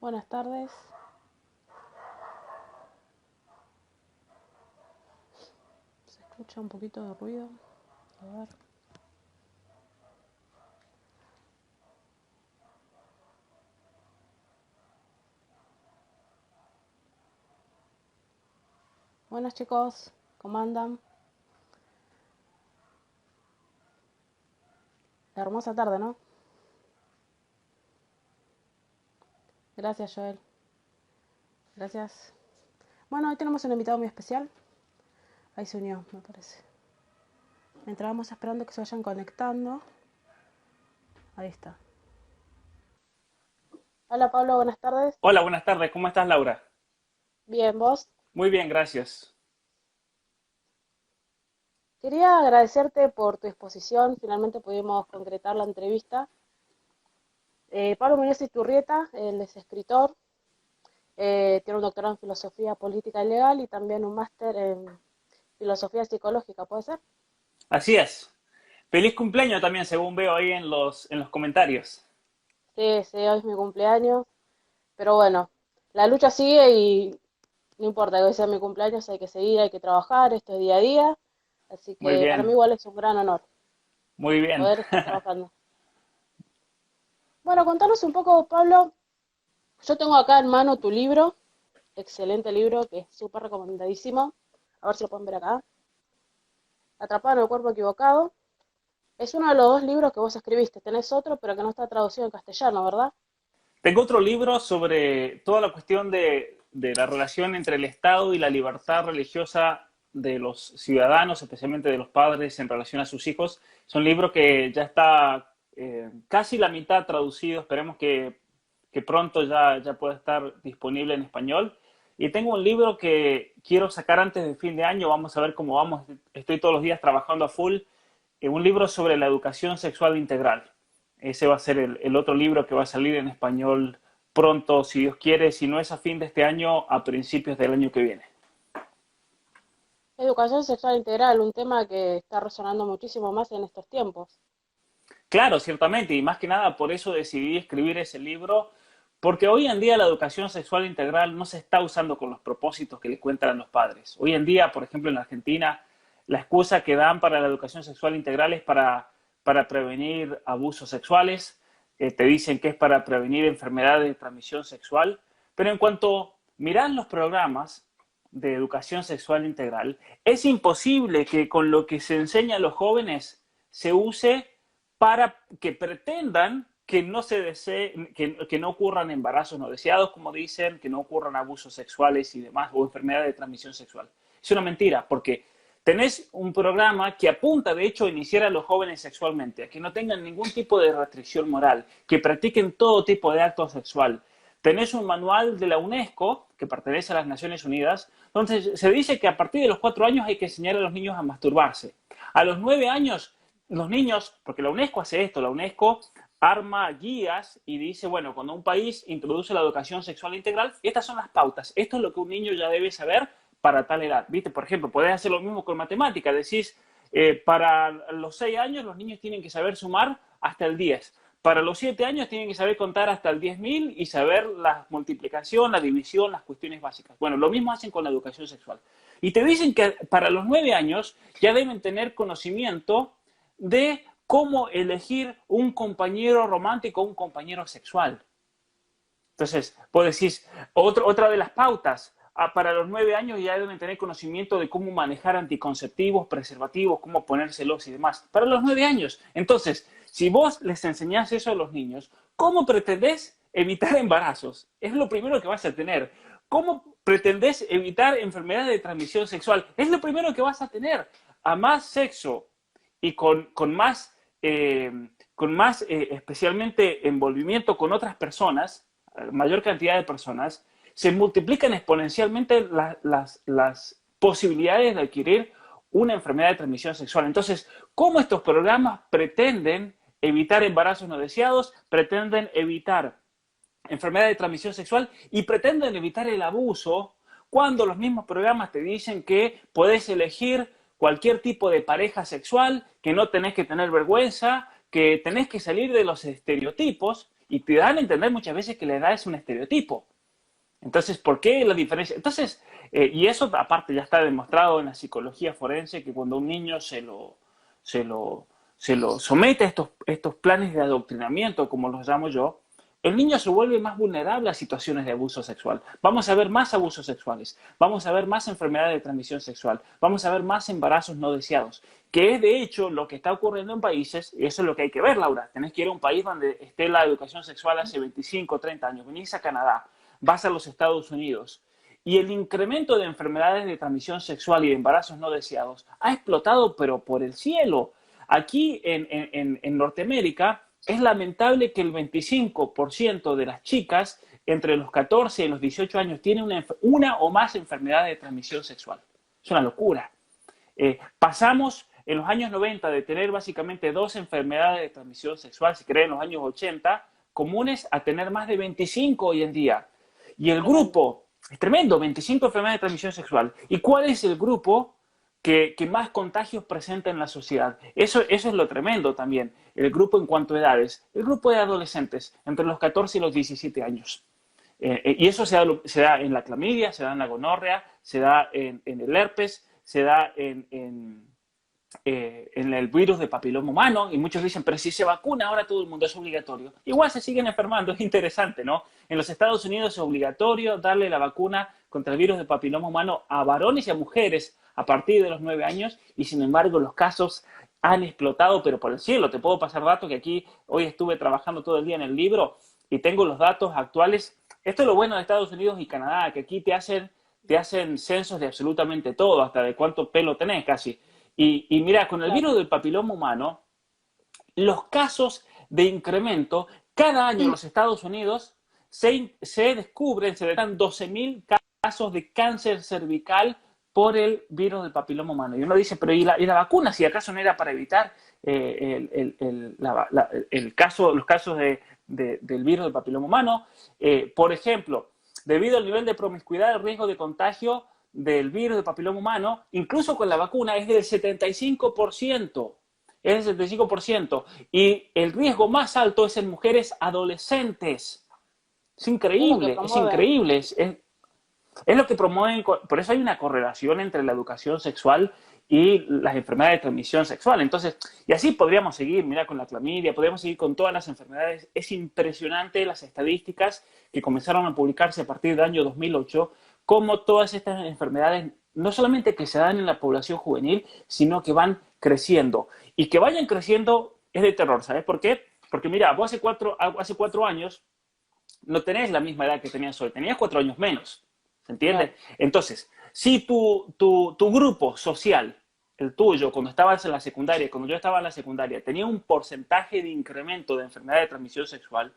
Buenas tardes. Se escucha un poquito de ruido. A ver. Buenas chicos, ¿cómo andan? Hermosa tarde, ¿no? Gracias, Joel. Gracias. Bueno, hoy tenemos un invitado muy especial. Ahí se unió, me parece. Mientras vamos esperando que se vayan conectando. Ahí está. Hola Pablo, buenas tardes. Hola, buenas tardes. ¿Cómo estás, Laura? Bien, ¿vos? Muy bien, gracias. Quería agradecerte por tu exposición. Finalmente pudimos concretar la entrevista. Pablo Muñoz Iturrieta, él es escritor, tiene un doctorado en filosofía política y legal y también un máster en filosofía psicológica, ¿puede ser? Así es. Feliz cumpleaños también, según veo ahí en los comentarios. Sí, sí, hoy es mi cumpleaños, pero bueno, la lucha sigue y no importa que hoy sea mi cumpleaños, hay que seguir, hay que trabajar, esto es día a día, así Muy que para mí bien, igual es un gran honor muy bien. poder estar trabajando. Bueno, contanos un poco, Pablo, yo tengo acá en mano tu libro, excelente libro, que es súper recomendadísimo, a ver si lo pueden ver acá, Atrapado en el cuerpo equivocado. Es uno de los dos libros que vos escribiste. Tenés otro, pero que no está traducido en castellano, ¿verdad? Tengo otro libro sobre toda la cuestión de la relación entre el Estado y la libertad religiosa de los ciudadanos, especialmente de los padres en relación a sus hijos. Es un libro que ya está casi la mitad traducido. Esperemos que pronto ya pueda estar disponible en español. Y tengo un libro que quiero sacar antes del fin de año. Vamos a ver cómo vamos. Estoy todos los días trabajando a full. Un libro sobre la educación sexual integral. Ese va a ser el otro libro que va a salir en español pronto, si Dios quiere, si no es a fin de este año, a principios del año que viene. Educación sexual integral, un tema que está resonando muchísimo más en estos tiempos. Claro, ciertamente, y más que nada por eso decidí escribir ese libro, porque hoy en día la educación sexual integral no se está usando con los propósitos que le cuentan los padres. Hoy en día, por ejemplo, en Argentina, la excusa que dan para la educación sexual integral es para prevenir abusos sexuales, te dicen que es para prevenir enfermedades de transmisión sexual, pero en cuanto miran los programas de educación sexual integral, es imposible que con lo que se enseña a los jóvenes se use para que pretendan que no se desee, que no ocurran embarazos no deseados, como dicen, que no ocurran abusos sexuales y demás, o enfermedades de transmisión sexual. Es una mentira, porque tenés un programa que apunta, de hecho, a iniciar a los jóvenes sexualmente, a que no tengan ningún tipo de restricción moral, que practiquen todo tipo de acto sexual. Tenés un manual de la UNESCO, que pertenece a las Naciones Unidas, donde se dice que a partir de los 4 años hay que enseñar a los niños a masturbarse. A los 9 años los niños, porque la UNESCO hace esto, la UNESCO arma guías y dice, bueno, cuando un país introduce la educación sexual integral, estas son las pautas, esto es lo que un niño ya debe saber para tal edad. ¿Viste? Por ejemplo, podés hacer lo mismo con matemáticas, decís, para los 6 años los niños tienen que saber sumar hasta el 10. Para los 7 años tienen que saber contar hasta el 10.000 y saber la multiplicación, la división, las cuestiones básicas. Bueno, lo mismo hacen con la educación sexual. Y te dicen que para los 9 años ya deben tener conocimiento de cómo elegir un compañero romántico o un compañero sexual. Entonces, vos decís, otra de las pautas, para los 9 años ya deben tener conocimiento de cómo manejar anticonceptivos, preservativos, cómo ponérselos y demás. Para los 9 años. Entonces, si vos les enseñás eso a los niños, ¿cómo pretendés evitar embarazos? Es lo primero que vas a tener. ¿Cómo pretendés evitar enfermedades de transmisión sexual? Es lo primero que vas a tener. A más sexo y con más especialmente envolvimiento con otras personas, mayor cantidad de personas, se multiplican exponencialmente las posibilidades de adquirir una enfermedad de transmisión sexual. Entonces, ¿cómo estos programas pretenden evitar embarazos no deseados, pretenden evitar enfermedad de transmisión sexual y pretenden evitar el abuso cuando los mismos programas te dicen que podés elegir cualquier tipo de pareja sexual, que no tenés que tener vergüenza, que tenés que salir de los estereotipos y te dan a entender muchas veces que la edad es un estereotipo. Entonces, ¿por qué la diferencia? Entonces, y eso aparte ya está demostrado en la psicología forense, que cuando un niño se lo, se lo somete a estos planes de adoctrinamiento, como los llamo yo, el niño se vuelve más vulnerable a situaciones de abuso sexual. Vamos a ver más abusos sexuales, vamos a ver más enfermedades de transmisión sexual, vamos a ver más embarazos no deseados, que es de hecho lo que está ocurriendo en países, y eso es lo que hay que ver, Laura. Tenés que ir a un país donde esté la educación sexual hace 25, 30 años. Venís a Canadá, vas a los Estados Unidos, y el incremento de enfermedades de transmisión sexual y de embarazos no deseados ha explotado, pero por el cielo. Aquí en Norteamérica es lamentable que el 25% de las chicas entre los 14 y los 18 años tienen una o más enfermedades de transmisión sexual. Es una locura. Pasamos en los años 90 de tener básicamente 2 enfermedades de transmisión sexual, si creen en los años 80, comunes, a tener más de 25 hoy en día. Y el grupo, es tremendo, 25 enfermedades de transmisión sexual. ¿Y cuál es el grupo que más contagios presenta en la sociedad? Eso es lo tremendo también. El grupo en cuanto a edades, el grupo de adolescentes entre los 14 y los 17 años. Y eso se da en la clamidia, se da en la gonorrea, se da en el herpes, se da en el virus de papiloma humano, y muchos dicen, pero si se vacuna ahora todo el mundo, es obligatorio. Igual se siguen enfermando, es interesante, ¿no? En los Estados Unidos es obligatorio darle la vacuna contra el virus de papiloma humano a varones y a mujeres a partir de los 9 años, y sin embargo los casos han explotado, pero por el cielo. Te puedo pasar datos que aquí hoy estuve trabajando todo el día en el libro y tengo los datos actuales. Esto es lo bueno de Estados Unidos y Canadá, que aquí te hacen censos de absolutamente todo, hasta de cuánto pelo tenés casi. Y mira, con el virus del papiloma humano, los casos de incremento, cada año en los Estados Unidos se detectan 12.000 casos de cáncer cervical por el virus del papiloma humano. Y uno dice, pero ¿y la vacuna? Si acaso no era para evitar los casos del virus del papiloma humano. Por ejemplo, debido al nivel de promiscuidad, el riesgo de contagio del virus del papiloma humano, incluso con la vacuna, es del 75%. Es del 75%. Y el riesgo más alto es en mujeres adolescentes. Es increíble, es increíble. Es lo que promueven. Por eso hay una correlación entre la educación sexual y las enfermedades de transmisión sexual. Entonces, y así podríamos seguir, mira, con la clamidia, podríamos seguir con todas las enfermedades. Es impresionante las estadísticas que comenzaron a publicarse a partir del año 2008, cómo todas estas enfermedades no solamente que se dan en la población juvenil, sino que van creciendo. Y que vayan creciendo es de terror, ¿sabes por qué? Porque mira, vos hace 4 años no tenés la misma edad que tenías hoy, tenías 4 años menos, ¿se entiende? Claro. Entonces, si tu grupo social, el tuyo, cuando estabas en la secundaria, cuando yo estaba en la secundaria, tenía un porcentaje de incremento de enfermedad de transmisión sexual,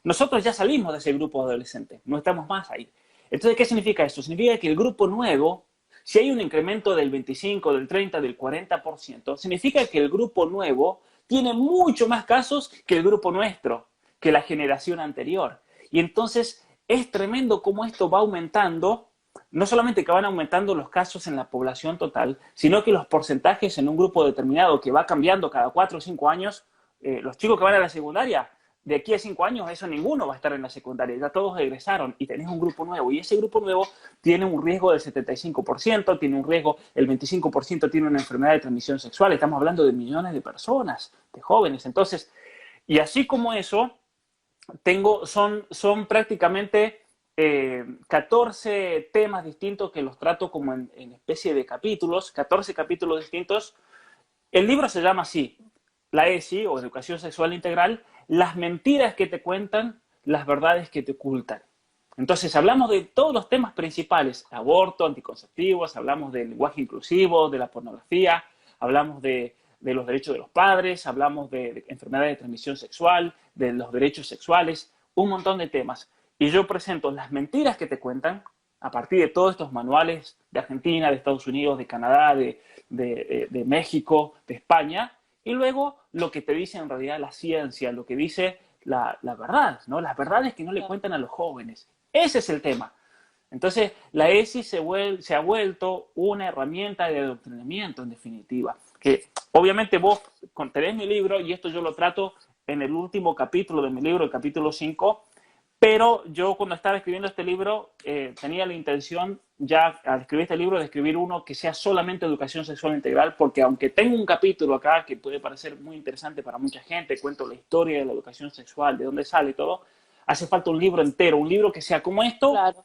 nosotros ya salimos de ese grupo adolescente, no estamos más ahí. Entonces, ¿qué significa esto? Significa que el grupo nuevo, si hay un incremento del 25, del 30, del 40%, significa que el grupo nuevo tiene mucho más casos que el grupo nuestro, que la generación anterior. Y entonces es tremendo cómo esto va aumentando, no solamente que van aumentando los casos en la población total, sino que los porcentajes en un grupo determinado que va cambiando cada 4 o 5 años, los chicos que van a la secundaria, de aquí a 5 años, eso ninguno va a estar en la secundaria. Ya todos egresaron y tenés un grupo nuevo. Y ese grupo nuevo tiene un riesgo del 75%, tiene un riesgo, el 25% tiene una enfermedad de transmisión sexual. Estamos hablando de millones de personas, de jóvenes. Entonces, y así como eso, son prácticamente 14 temas distintos que los trato como en especie de capítulos, 14 capítulos distintos. El libro se llama así, la ESI, o Educación Sexual Integral, las mentiras que te cuentan, las verdades que te ocultan. Entonces, hablamos de todos los temas principales, aborto, anticonceptivos, hablamos del lenguaje inclusivo, de la pornografía, hablamos de los derechos de los padres, hablamos de enfermedades de transmisión sexual, de los derechos sexuales, un montón de temas. Y yo presento las mentiras que te cuentan a partir de todos estos manuales de Argentina, de Estados Unidos, de Canadá, de México, de España, y luego lo que te dice en realidad la ciencia, lo que dice la verdad, ¿no? Las verdades que no le cuentan a los jóvenes. Ese es el tema. Entonces, la ESI se ha vuelto una herramienta de adoctrinamiento, en definitiva. Que obviamente vos tenés mi libro, y esto yo lo trato en el último capítulo de mi libro, el capítulo 5. Pero yo cuando estaba escribiendo este libro tenía la intención ya al escribir este libro de escribir uno que sea solamente educación sexual integral, porque aunque tengo un capítulo acá que puede parecer muy interesante para mucha gente, cuento la historia de la educación sexual, de dónde sale y todo, hace falta un libro entero, un libro que sea como esto, Claro.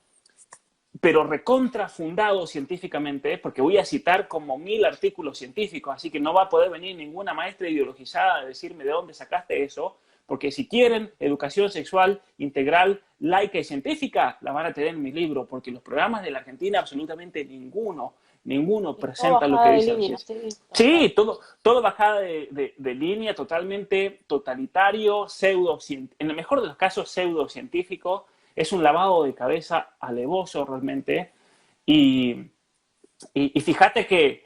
pero recontrafundado científicamente, porque voy a citar como 1000 artículos científicos, así que no va a poder venir ninguna maestra ideologizada a decirme de dónde sacaste eso, porque si quieren educación sexual integral, laica y científica, la van a tener en mi libro, porque los programas de la Argentina absolutamente ninguno Es todo presenta lo que bajada de dice la línea, ciencia. sí, total. Sí, todo bajada de línea, totalmente totalitario, en el mejor de los casos pseudocientífico, es un lavado de cabeza alevoso realmente. Y, y fíjate que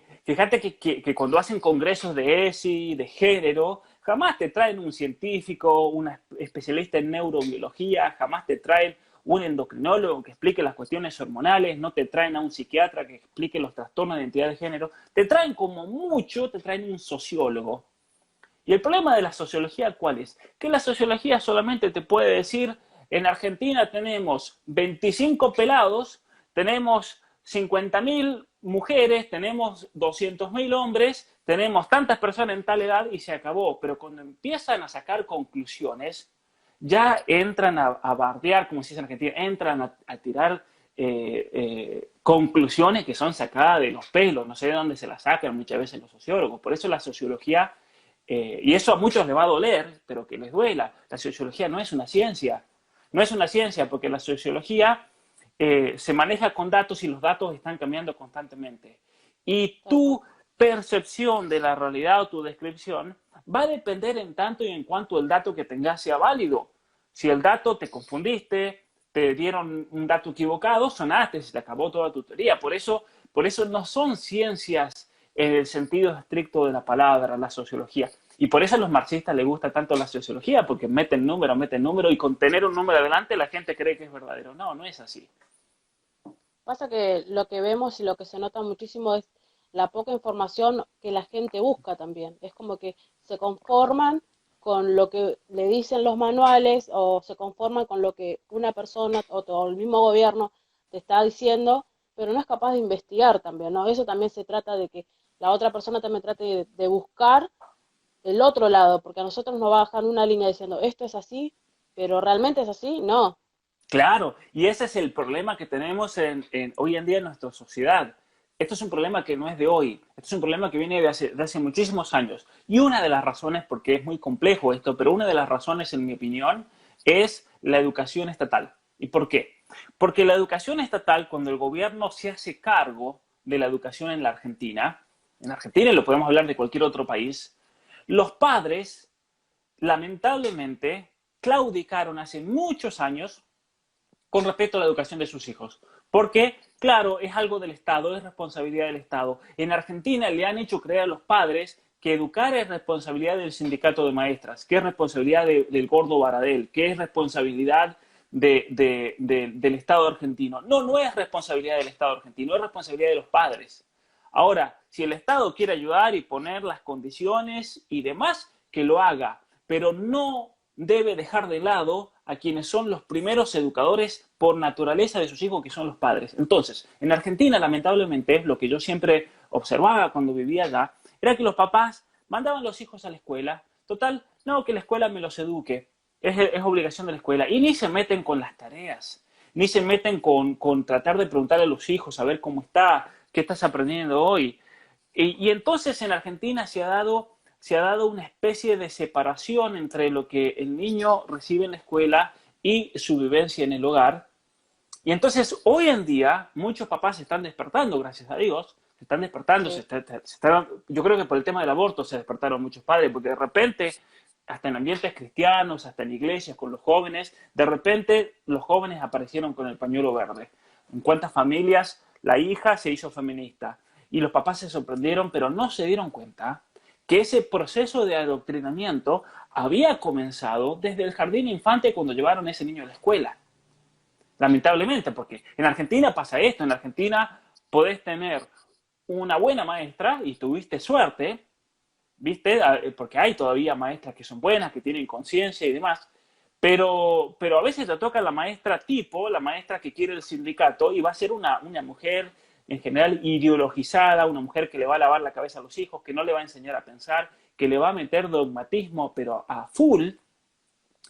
cuando hacen congresos de ESI, de género, jamás te traen un científico, un especialista en neurobiología, jamás te traen un endocrinólogo que explique las cuestiones hormonales, no te traen a un psiquiatra que explique los trastornos de identidad de género, te traen como mucho, te traen un sociólogo. Y el problema de la sociología, ¿cuál es? Que la sociología solamente te puede decir, en Argentina tenemos 25 pelados, tenemos 50.000 mujeres, tenemos 200.000 hombres, tenemos tantas personas en tal edad y se acabó. Pero cuando empiezan a sacar conclusiones, ya entran a bardear, como se dice en Argentina, entran a tirar conclusiones que son sacadas de los pelos, no sé de dónde se las sacan muchas veces los sociólogos. Por eso la sociología y eso a muchos les va a doler, pero que les duela. La sociología no es una ciencia. No es una ciencia porque la sociología se maneja con datos y los datos están cambiando constantemente. Y Total. tu percepción de la realidad o tu descripción va a depender en tanto y en cuanto el dato que tengas sea válido. Si el dato te confundiste, te dieron un dato equivocado, sonaste, se te acabó toda tu teoría. Por eso no son ciencias en el sentido estricto de la palabra, la sociología. Y por eso a los marxistas les gusta tanto la sociología, porque meten número, y con tener un número adelante la gente cree que es verdadero. No, no es así. Pasa que lo que vemos y lo que se nota muchísimo es la poca información que la gente busca también. Es como que se conforman con lo que le dicen los manuales o se conforman con lo que una persona o el mismo gobierno te está diciendo, pero no es capaz de investigar también, ¿no? Eso también se trata de que la otra persona también trate de buscar el otro lado, porque a nosotros nos bajan una línea diciendo esto es así, pero realmente es así, no. Claro, y ese es el problema que tenemos hoy en día en nuestra sociedad. Esto es un problema que no es de hoy, esto es un problema que viene de hace muchísimos años. Y una de las razones, porque es muy complejo esto, pero una de las razones, en mi opinión, es la educación estatal. ¿Y por qué? Porque la educación estatal, cuando el gobierno se hace cargo de la educación en Argentina, y lo podemos hablar de cualquier otro país, los padres, lamentablemente, claudicaron hace muchos años con respecto a la educación de sus hijos. Porque, claro, es algo del Estado, es responsabilidad del Estado. En Argentina le han hecho creer a los padres que educar es responsabilidad del sindicato de maestras, que es responsabilidad del gordo Baradel, que es responsabilidad del Estado argentino. No, no es responsabilidad del Estado argentino, es responsabilidad de los padres. Ahora, si el Estado quiere ayudar y poner las condiciones y demás, que lo haga, pero no debe dejar de lado a quienes son los primeros educadores por naturaleza de sus hijos, que son los padres. Entonces, en Argentina, lamentablemente, lo que yo siempre observaba cuando vivía allá, era que los papás mandaban a los hijos a la escuela. Total, no, que la escuela me los eduque. Es obligación de la escuela. Y ni se meten con las tareas, ni se meten con tratar de preguntarle a los hijos, a ver cómo está, qué estás aprendiendo hoy. Y entonces en Argentina se ha dado una especie de separación entre lo que el niño recibe en la escuela y su vivencia en el hogar. Y entonces hoy en día muchos papás se están despertando, gracias a Dios, se están despertando, Sí, yo creo que por el tema del aborto se despertaron muchos padres, porque de repente, hasta en ambientes cristianos, hasta en iglesias, con los jóvenes, de repente los jóvenes aparecieron con el pañuelo verde. En cuántas familias la hija se hizo feminista y los papás se sorprendieron, pero no se dieron cuenta que ese proceso de adoctrinamiento había comenzado desde el jardín infante cuando llevaron a ese niño a la escuela. Lamentablemente, porque en Argentina pasa esto, en Argentina podés tener una buena maestra y tuviste suerte, ¿viste? Porque hay todavía maestras que son buenas, que tienen conciencia y demás, pero a veces te toca la maestra tipo, la maestra que quiere el sindicato, y va a ser una mujer en general ideologizada, una mujer que le va a lavar la cabeza a los hijos, que no le va a enseñar a pensar, que le va a meter dogmatismo, pero a full.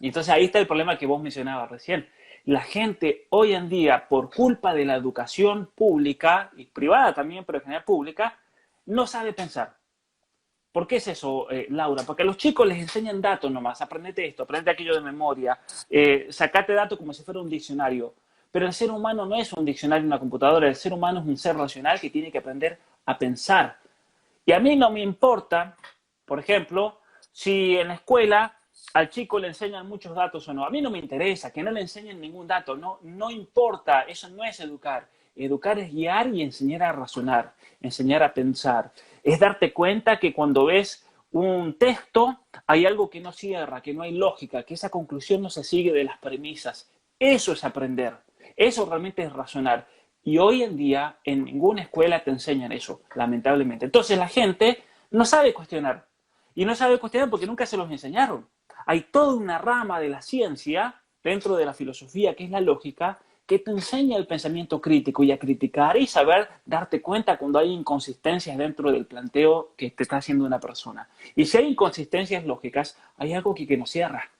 Y entonces ahí está el problema que vos mencionabas recién. La gente hoy en día, por culpa de la educación pública, y privada también, pero en general pública, no sabe pensar. ¿Por qué es eso, Laura? Porque a los chicos les enseñan datos nomás, aprendete esto, aprendete aquello de memoria, sacate datos como si fuera un diccionario. Pero el ser humano no es un diccionario en una computadora, el ser humano es un ser racional que tiene que aprender a pensar. Y a mí no me importa, por ejemplo, si en la escuela al chico le enseñan muchos datos o no. A mí no me interesa que no le enseñen ningún dato, no, no importa, eso no es educar. Educar es guiar y enseñar a razonar, enseñar a pensar. Es darte cuenta que cuando ves un texto hay algo que no cierra, que no hay lógica, que esa conclusión no se sigue de las premisas. Eso es aprender, eso realmente es razonar. Y hoy en día en ninguna escuela te enseñan eso, lamentablemente. Entonces la gente no sabe cuestionar. Y no sabe cuestionar porque nunca se los enseñaron. Hay toda una rama de la ciencia, dentro de la filosofía, que es la lógica, que te enseña el pensamiento crítico y a criticar y saber darte cuenta cuando hay inconsistencias dentro del planteo que te está haciendo una persona. Y si hay inconsistencias lógicas, hay algo que nos cierra.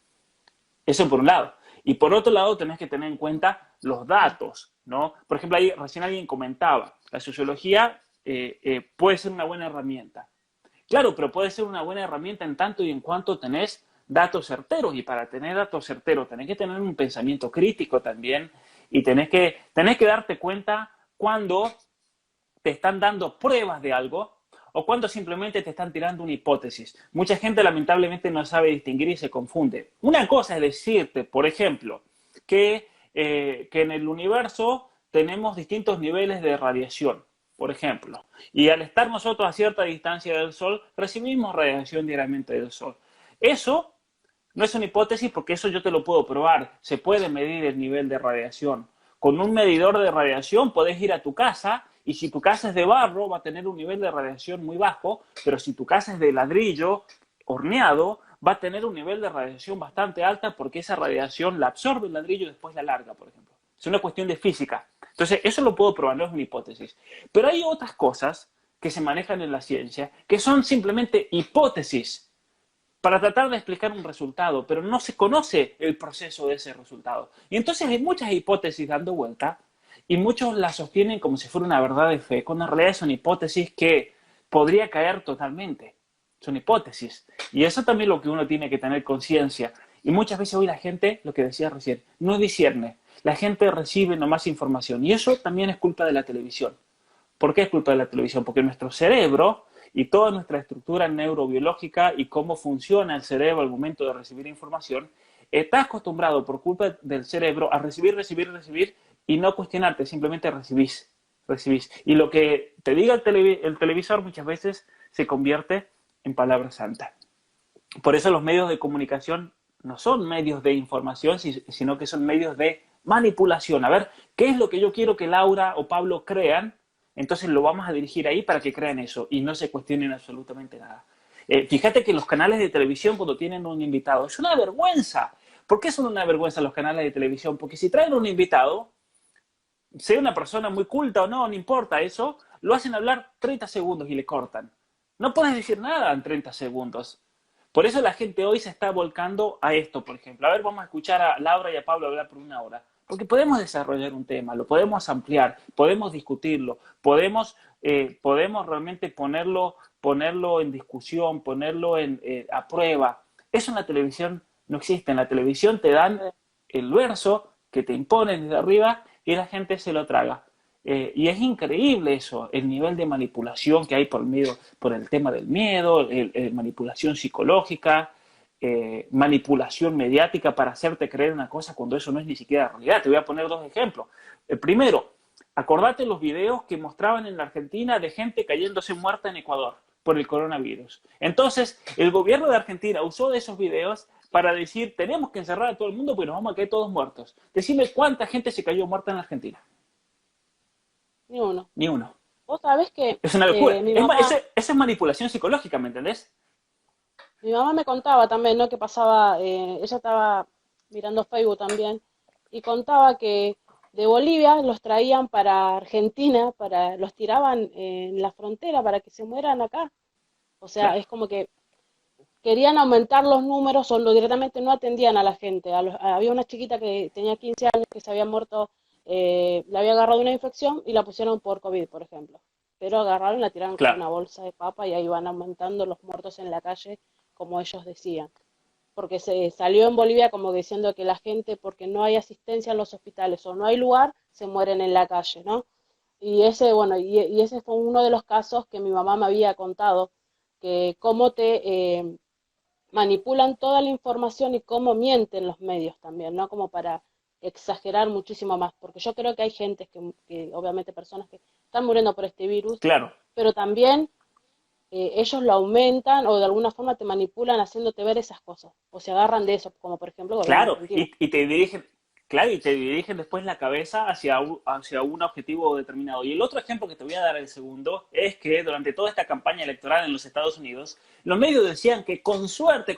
Eso por un lado. Y por otro lado, tenés que tener en cuenta los datos, ¿no? Por ejemplo, ahí recién alguien comentaba, la sociología puede ser una buena herramienta. Claro, pero puede ser una buena herramienta en tanto y en cuanto tenés datos certeros. Y para tener datos certeros tenés que tener un pensamiento crítico también y tenés que darte cuenta cuando te están dando pruebas de algo o cuando simplemente te están tirando una hipótesis. Mucha gente lamentablemente no sabe distinguir y se confunde. Una cosa es decirte, por ejemplo, que en el universo tenemos distintos niveles de radiación, por ejemplo, y al estar nosotros a cierta distancia del Sol, recibimos radiación diariamente del Sol. Eso no es una hipótesis porque eso yo te lo puedo probar. Se puede medir el nivel de radiación. Con un medidor de radiación podés ir a tu casa y si tu casa es de barro va a tener un nivel de radiación muy bajo, pero si tu casa es de ladrillo horneado va a tener un nivel de radiación bastante alta porque esa radiación la absorbe el ladrillo y después la larga, por ejemplo. Es una cuestión de física. Entonces, eso lo puedo probar, no es una hipótesis. Pero hay otras cosas que se manejan en la ciencia que son simplemente hipótesis para tratar de explicar un resultado, pero no se conoce el proceso de ese resultado. Y entonces hay muchas hipótesis dando vuelta y muchos las sostienen como si fuera una verdad de fe, cuando en realidad son hipótesis que podría caer totalmente. Son hipótesis. Y eso también es lo que uno tiene que tener conciencia. Y muchas veces hoy la gente, lo que decía recién, no discierne. La gente recibe nomás información. Y eso también es culpa de la televisión. ¿Por qué es culpa de la televisión? Porque nuestro cerebro y toda nuestra estructura neurobiológica y cómo funciona el cerebro al momento de recibir información, está acostumbrado por culpa del cerebro a recibir y no cuestionarte, simplemente recibís. Y lo que te diga el televisor muchas veces se convierte en palabra santa. Por eso los medios de comunicación no son medios de información, sino que son medios de manipulación. A ver, ¿qué es lo que yo quiero que Laura o Pablo crean? Entonces lo vamos a dirigir ahí para que crean eso y no se cuestionen absolutamente nada. Fíjate que los canales de televisión cuando tienen un invitado, es una vergüenza. ¿Por qué son una vergüenza los canales de televisión? Porque si traen un invitado, sea una persona muy culta o no, no importa eso, lo hacen hablar 30 segundos y le cortan. No puedes decir nada en 30 segundos. Por eso la gente hoy se está volcando a esto, por ejemplo. A ver, vamos a escuchar a Laura y a Pablo hablar por una hora. Porque podemos desarrollar un tema, lo podemos ampliar, podemos discutirlo, podemos realmente ponerlo en discusión, ponerlo a prueba. Eso en la televisión no existe. En la televisión te dan el verso que te imponen desde arriba y la gente se lo traga. Y es increíble eso, el nivel de manipulación que hay por el tema del miedo, manipulación psicológica, manipulación mediática para hacerte creer una cosa cuando eso no es ni siquiera realidad. Te voy a poner dos ejemplos. El primero, acordate los videos que mostraban en la Argentina de gente cayéndose muerta en Ecuador por el coronavirus. Entonces, el gobierno de Argentina usó de esos videos para decir, tenemos que encerrar a todo el mundo porque nos vamos a caer todos muertos. Decime cuánta gente se cayó muerta en la Argentina. Ni uno. Ni uno. Vos sabés que Es una locura. mi mamá... Esa es manipulación psicológica, ¿me entendés? Mi mamá me contaba también, ¿no? Que pasaba, ella estaba mirando Facebook también, y contaba que de Bolivia los traían para Argentina, los tiraban en la frontera para que se mueran acá. O sea, Claro, es como que querían aumentar los números o directamente no atendían a la gente. Había una chiquita que tenía 15 años que se había muerto, le había agarrado una infección y la pusieron por COVID, por ejemplo. Pero agarraron y la tiraron con claro. una bolsa de papa y ahí van aumentando los muertos en la calle, como ellos decían. Porque se salió en Bolivia como diciendo que la gente, porque no hay asistencia en los hospitales o no hay lugar, se mueren en la calle, ¿no? Y ese, bueno, y ese fue uno de los casos que mi mamá me había contado, que cómo te manipulan toda la información y cómo mienten los medios también, ¿no? Como para exagerar muchísimo más, porque yo creo que hay gente obviamente personas que están muriendo por este virus, Claro, pero también ellos lo aumentan o de alguna forma te manipulan haciéndote ver esas cosas, o se agarran de eso, como por ejemplo el gobierno claro. argentino. Y te dirigen, claro, y te dirigen después la cabeza hacia un objetivo determinado. Y el otro ejemplo que te voy a dar, el segundo, es que durante toda esta campaña electoral en los Estados Unidos, los medios decían que con suerte,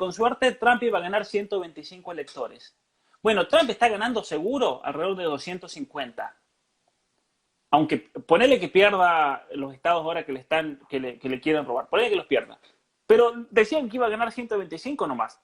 Trump iba a ganar 125 electores. Bueno, Trump está ganando seguro alrededor de 250. Aunque ponele que pierda los estados ahora que le quieren robar, ponele que los pierda. Pero decían que iba a ganar 125 nomás.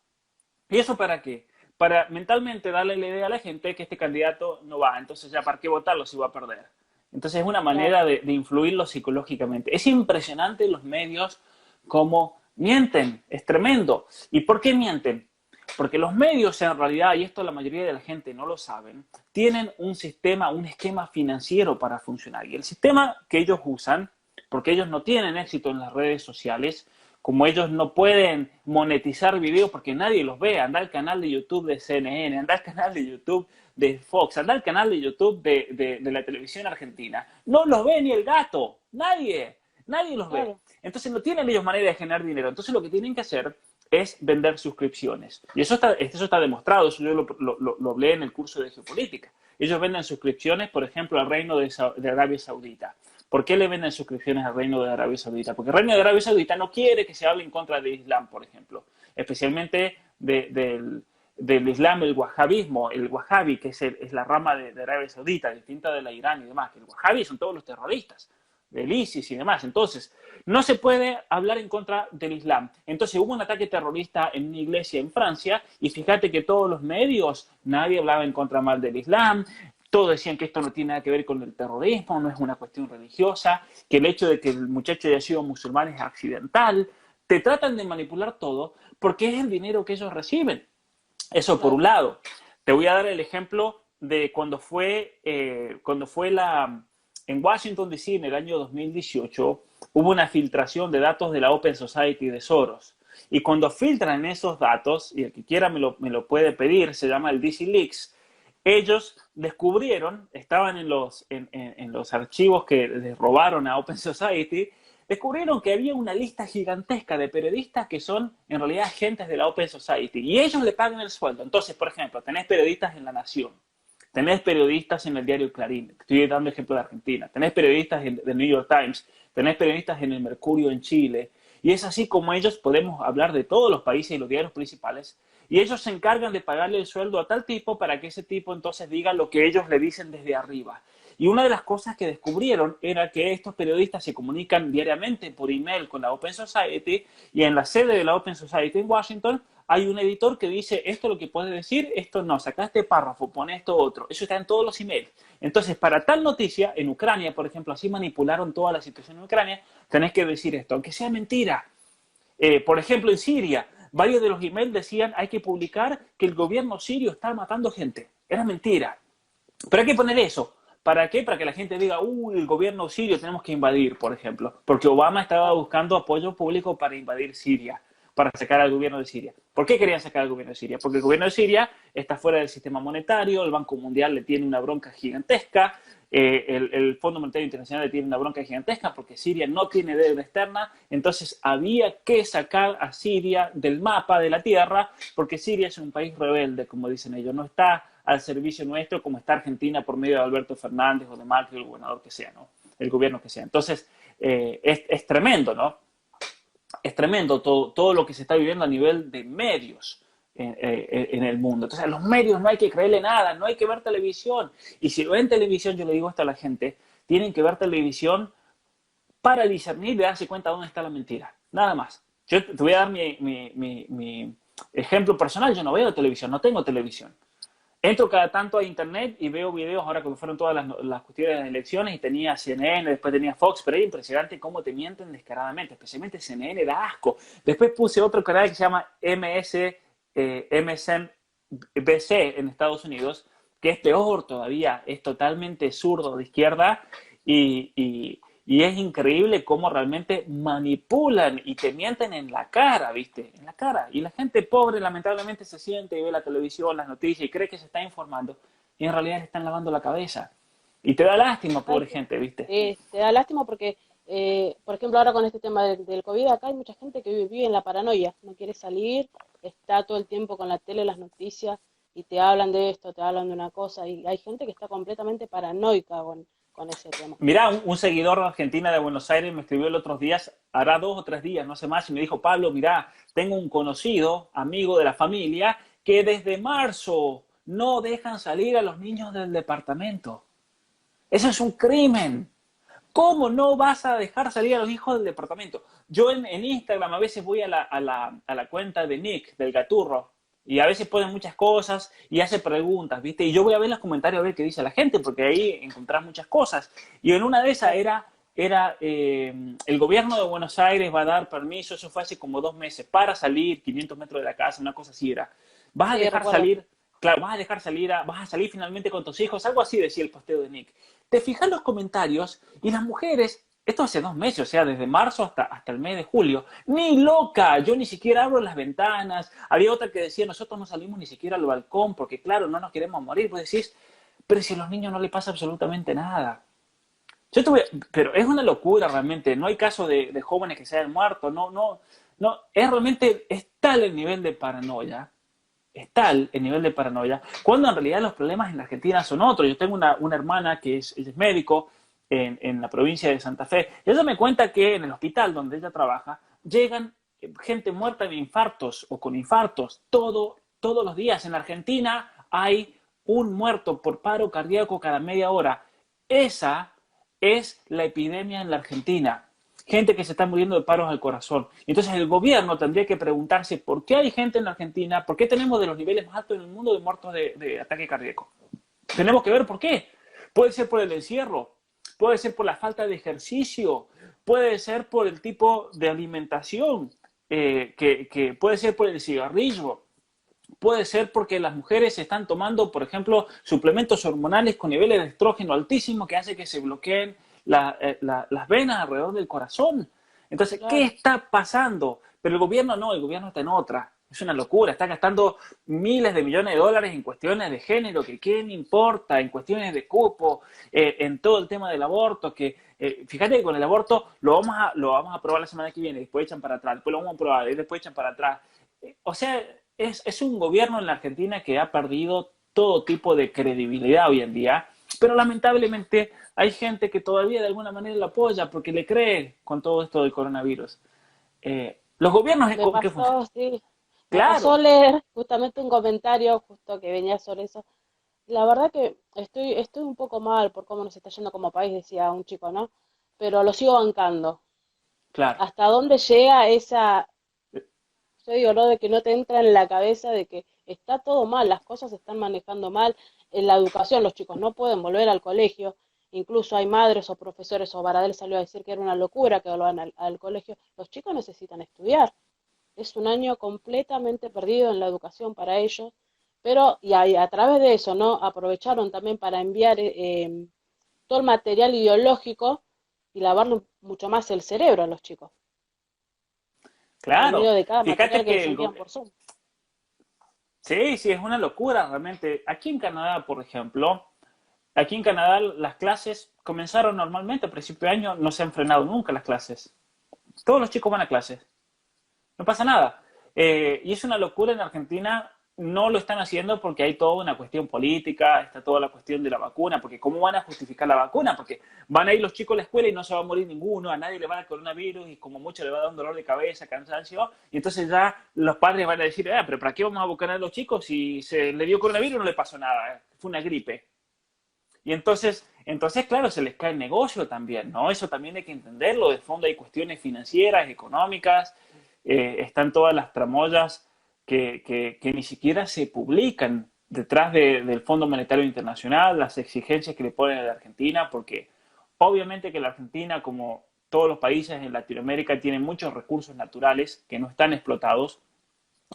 ¿Y eso para qué? Para mentalmente darle la idea a la gente que este candidato no va, entonces ya para qué votarlo si va a perder. Entonces es una Claro, manera de influirlo psicológicamente. Es impresionante los medios cómo mienten, es tremendo. ¿Y por qué mienten? Porque los medios en realidad, y esto la mayoría de la gente no lo saben, tienen un sistema, un esquema financiero para funcionar. Y el sistema que ellos usan, porque ellos no tienen éxito en las redes sociales, como ellos no pueden monetizar videos porque nadie los ve, anda al canal de YouTube de CNN, anda al canal de YouTube de Fox, anda al canal de YouTube de la televisión argentina. No los ve ni el gato, nadie los ve. claro, Entonces no tienen ellos manera de generar dinero. Entonces lo que tienen que hacer es vender suscripciones. Y eso está demostrado, eso yo lo hablé en el curso de geopolítica. Ellos venden suscripciones, por ejemplo, al reino de Arabia Saudita. ¿Por qué le venden suscripciones al reino de Arabia Saudita? Porque el reino de Arabia Saudita no quiere que se hable en contra de Islam, por ejemplo, especialmente del Islam, el wahabismo, el wahabi, que es la rama de Arabia Saudita, distinta de la Irán y demás, que el wahabi son todos los terroristas del ISIS y demás. Entonces, no se puede hablar en contra del Islam. Entonces, hubo un ataque terrorista en una iglesia en Francia y fíjate que todos los medios, nadie hablaba en contra mal del Islam, todos decían que esto no tiene nada que ver con el terrorismo, no es una cuestión religiosa, que el hecho de que el muchacho haya sido musulmán es accidental. Te tratan de manipular todo porque es el dinero que ellos reciben. Eso por un claro. lado. Te voy a dar el ejemplo de en Washington, D.C., en el año 2018, hubo una filtración de datos de la Open Society de Soros. Y cuando filtran esos datos, y el que quiera me lo puede pedir, se llama el DC Leaks, ellos descubrieron, estaban en los archivos que les robaron a Open Society, descubrieron que había una lista gigantesca de periodistas que son en realidad agentes de la Open Society y ellos le pagan el sueldo. Entonces, por ejemplo, tenés periodistas en La Nación, tenés periodistas en el diario Clarín, estoy dando ejemplo de Argentina, tenés periodistas del New York Times, tenés periodistas en el Mercurio en Chile, y es así como ellos podemos hablar de todos los países y los diarios principales, y ellos se encargan de pagarle el sueldo a tal tipo para que ese tipo entonces diga lo que ellos le dicen desde arriba. Y una de las cosas que descubrieron era que estos periodistas se comunican diariamente por email con la Open Society y en la sede de la Open Society en Washington hay un editor que dice esto es lo que puedes decir, esto no, saca este párrafo, pone esto otro. Eso está en todos los emails. Entonces, para tal noticia, en Ucrania, por ejemplo, así manipularon toda la situación en Ucrania, tenés que decir esto, aunque sea mentira. Por ejemplo, en Siria, varios de los emails decían hay que publicar que el gobierno sirio está matando gente. Era mentira. Pero hay que poner eso. ¿Para qué? Para que la gente diga, uy, el gobierno sirio tenemos que invadir, por ejemplo. Porque Obama estaba buscando apoyo público para invadir Siria, para sacar al gobierno de Siria. ¿Por qué querían sacar al gobierno de Siria? Porque el gobierno de Siria está fuera del sistema monetario, el Banco Mundial le tiene una bronca gigantesca, el Fondo Monetario Internacional le tiene una bronca gigantesca porque Siria no tiene deuda externa, entonces había que sacar a Siria del mapa de la tierra porque Siria es un país rebelde, como dicen ellos, no está al servicio nuestro como está Argentina por medio de Alberto Fernández o de Macri, el gobernador que sea, ¿no? El gobierno que sea. Entonces, es tremendo, ¿no? es tremendo todo lo que se está viviendo a nivel de medios en el mundo. Entonces, a los medios no hay que creerle nada, no hay que ver televisión. Y si ven televisión, yo le digo esto a la gente, tienen que ver televisión para discernir y darse cuenta dónde está la mentira. Nada más. Yo te voy a dar mi ejemplo personal. Yo no veo televisión, no tengo televisión. Entro cada tanto a internet y veo videos, ahora que fueron todas las cuestiones de las elecciones, y tenía CNN, después tenía Fox, pero es impresionante cómo te mienten descaradamente, especialmente CNN da asco. Después puse otro canal que se llama MSNBC en Estados Unidos, que es peor todavía, es totalmente zurdo de izquierda, y es increíble cómo realmente manipulan y te mienten en la cara, ¿viste? En la cara. Y la gente pobre lamentablemente se siente y ve la televisión, las noticias y cree que se está informando y en realidad le están lavando la cabeza. Y te da lástima, pobre gente, ¿viste? Te da lástima porque, por ejemplo, ahora con este tema del COVID, acá hay mucha gente que vive en la paranoia, no quiere salir, está todo el tiempo con la tele, las noticias, y te hablan de esto, te hablan de una cosa, y hay gente que está completamente paranoica con ese tema. Mirá, un seguidor de Argentina de Buenos Aires me escribió el otro día, hará 2 o 3 días, no sé más, y me dijo: Pablo, mirá, tengo un conocido, amigo de la familia, que desde marzo no dejan salir a los niños del departamento. Eso es un crimen. ¿Cómo no vas a dejar salir a los hijos del departamento? Yo en Instagram a veces voy a la cuenta de Nick, del Gaturro, y a veces ponen muchas cosas y hace preguntas, ¿viste? Y yo voy a ver los comentarios a ver qué dice la gente, porque ahí encontrás muchas cosas. Y en una de esas era el gobierno de Buenos Aires va a dar permiso, eso fue hace como 2 meses, para salir 500 metros de la casa, una cosa así era. Vas a Sí, dejar recuerdo. salir, claro, vas a salir finalmente con tus hijos, algo así decía el posteo de Nick. Te fijas los comentarios y las mujeres, esto hace 2 meses, o sea, desde marzo hasta el mes de julio, ni loca, yo ni siquiera abro las ventanas. Había otra que decía: nosotros no salimos ni siquiera al balcón porque, claro, no nos queremos morir. Vos decís: pero si a los niños no les pasa absolutamente nada. Pero es una locura realmente, no hay caso de jóvenes que se hayan muerto, no, es realmente, es tal el nivel de paranoia, es tal el nivel de paranoia, cuando en realidad los problemas en la Argentina son otros. Yo tengo una hermana que ella es médico en la provincia de Santa Fe, y ella me cuenta que en el hospital donde ella trabaja llegan gente muerta de infartos o con infartos todos los días. En Argentina hay un muerto por paro cardíaco cada media hora. Esa es la epidemia en la Argentina. Gente que se está muriendo de paros al corazón. Entonces el gobierno tendría que preguntarse por qué hay gente en la Argentina, por qué tenemos de los niveles más altos en el mundo de muertos de ataque cardíaco. Tenemos que ver por qué. Puede ser por el encierro, puede ser por la falta de ejercicio, puede ser por el tipo de alimentación, que puede ser por el cigarrillo, puede ser porque las mujeres están tomando, por ejemplo, suplementos hormonales con niveles de estrógeno altísimos que hace que se bloqueen las venas alrededor del corazón. Entonces, ¿qué Claro. está pasando? Pero el gobierno no, el gobierno está en otra. Es una locura, está gastando miles de millones de dólares en cuestiones de género, que quién importa, en cuestiones de cupo, en todo el tema del aborto, que fíjate que con el aborto lo vamos a aprobar la semana que viene, después echan para atrás, después lo vamos a aprobar y después echan para atrás. O sea, es un gobierno en la Argentina que ha perdido todo tipo de credibilidad hoy en día, pero lamentablemente hay gente que todavía de alguna manera lo apoya porque le cree con todo esto del coronavirus. Los gobiernos, Me ¿qué funcionan? pasó, sí, me pasó Claro, leer justamente un comentario justo que venía sobre eso. La verdad que estoy un poco mal por cómo nos está yendo como país, decía un chico, ¿no? Pero lo sigo bancando. claro. ¿Hasta dónde llega esa, yo digo, ¿no? De que no te entra en la cabeza de que está todo mal, las cosas se están manejando mal en la educación, los chicos no pueden volver al colegio, incluso hay madres o profesores, o Baradel salió a decir que era una locura que vuelvan al colegio, los chicos necesitan estudiar, es un año completamente perdido en la educación para ellos, pero y a través de eso, ¿no? Aprovecharon también para enviar todo el material ideológico y lavarle mucho más el cerebro a los chicos, por medio Claro, de cada material fíjate que que les envían por Zoom. sí, sí, es una locura realmente. Aquí en Canadá, por ejemplo, aquí en Canadá las clases comenzaron normalmente a principio de año, no se han frenado nunca las clases. Todos los chicos van a clases, no pasa nada. Y es una locura en Argentina. no lo están haciendo porque hay toda una cuestión política, está toda la cuestión de la vacuna, porque ¿cómo van a justificar la vacuna? Porque van a ir los chicos a la escuela y no se va a morir ninguno, a nadie le va a dar coronavirus y como mucho le va a dar un dolor de cabeza, cansancio, y entonces ya los padres van a decir, pero ¿para qué vamos a vacunar a los chicos si se le dio coronavirus no le pasó nada, fue una gripe? Y entonces, claro, se les cae el negocio también, ¿no? Eso también hay que entenderlo. De fondo hay cuestiones financieras, económicas, están todas las tramoyas que ni siquiera se publican detrás del Fondo Monetario Internacional, las exigencias que le ponen a la Argentina, porque obviamente que la Argentina, como todos los países en Latinoamérica, tiene muchos recursos naturales que no están explotados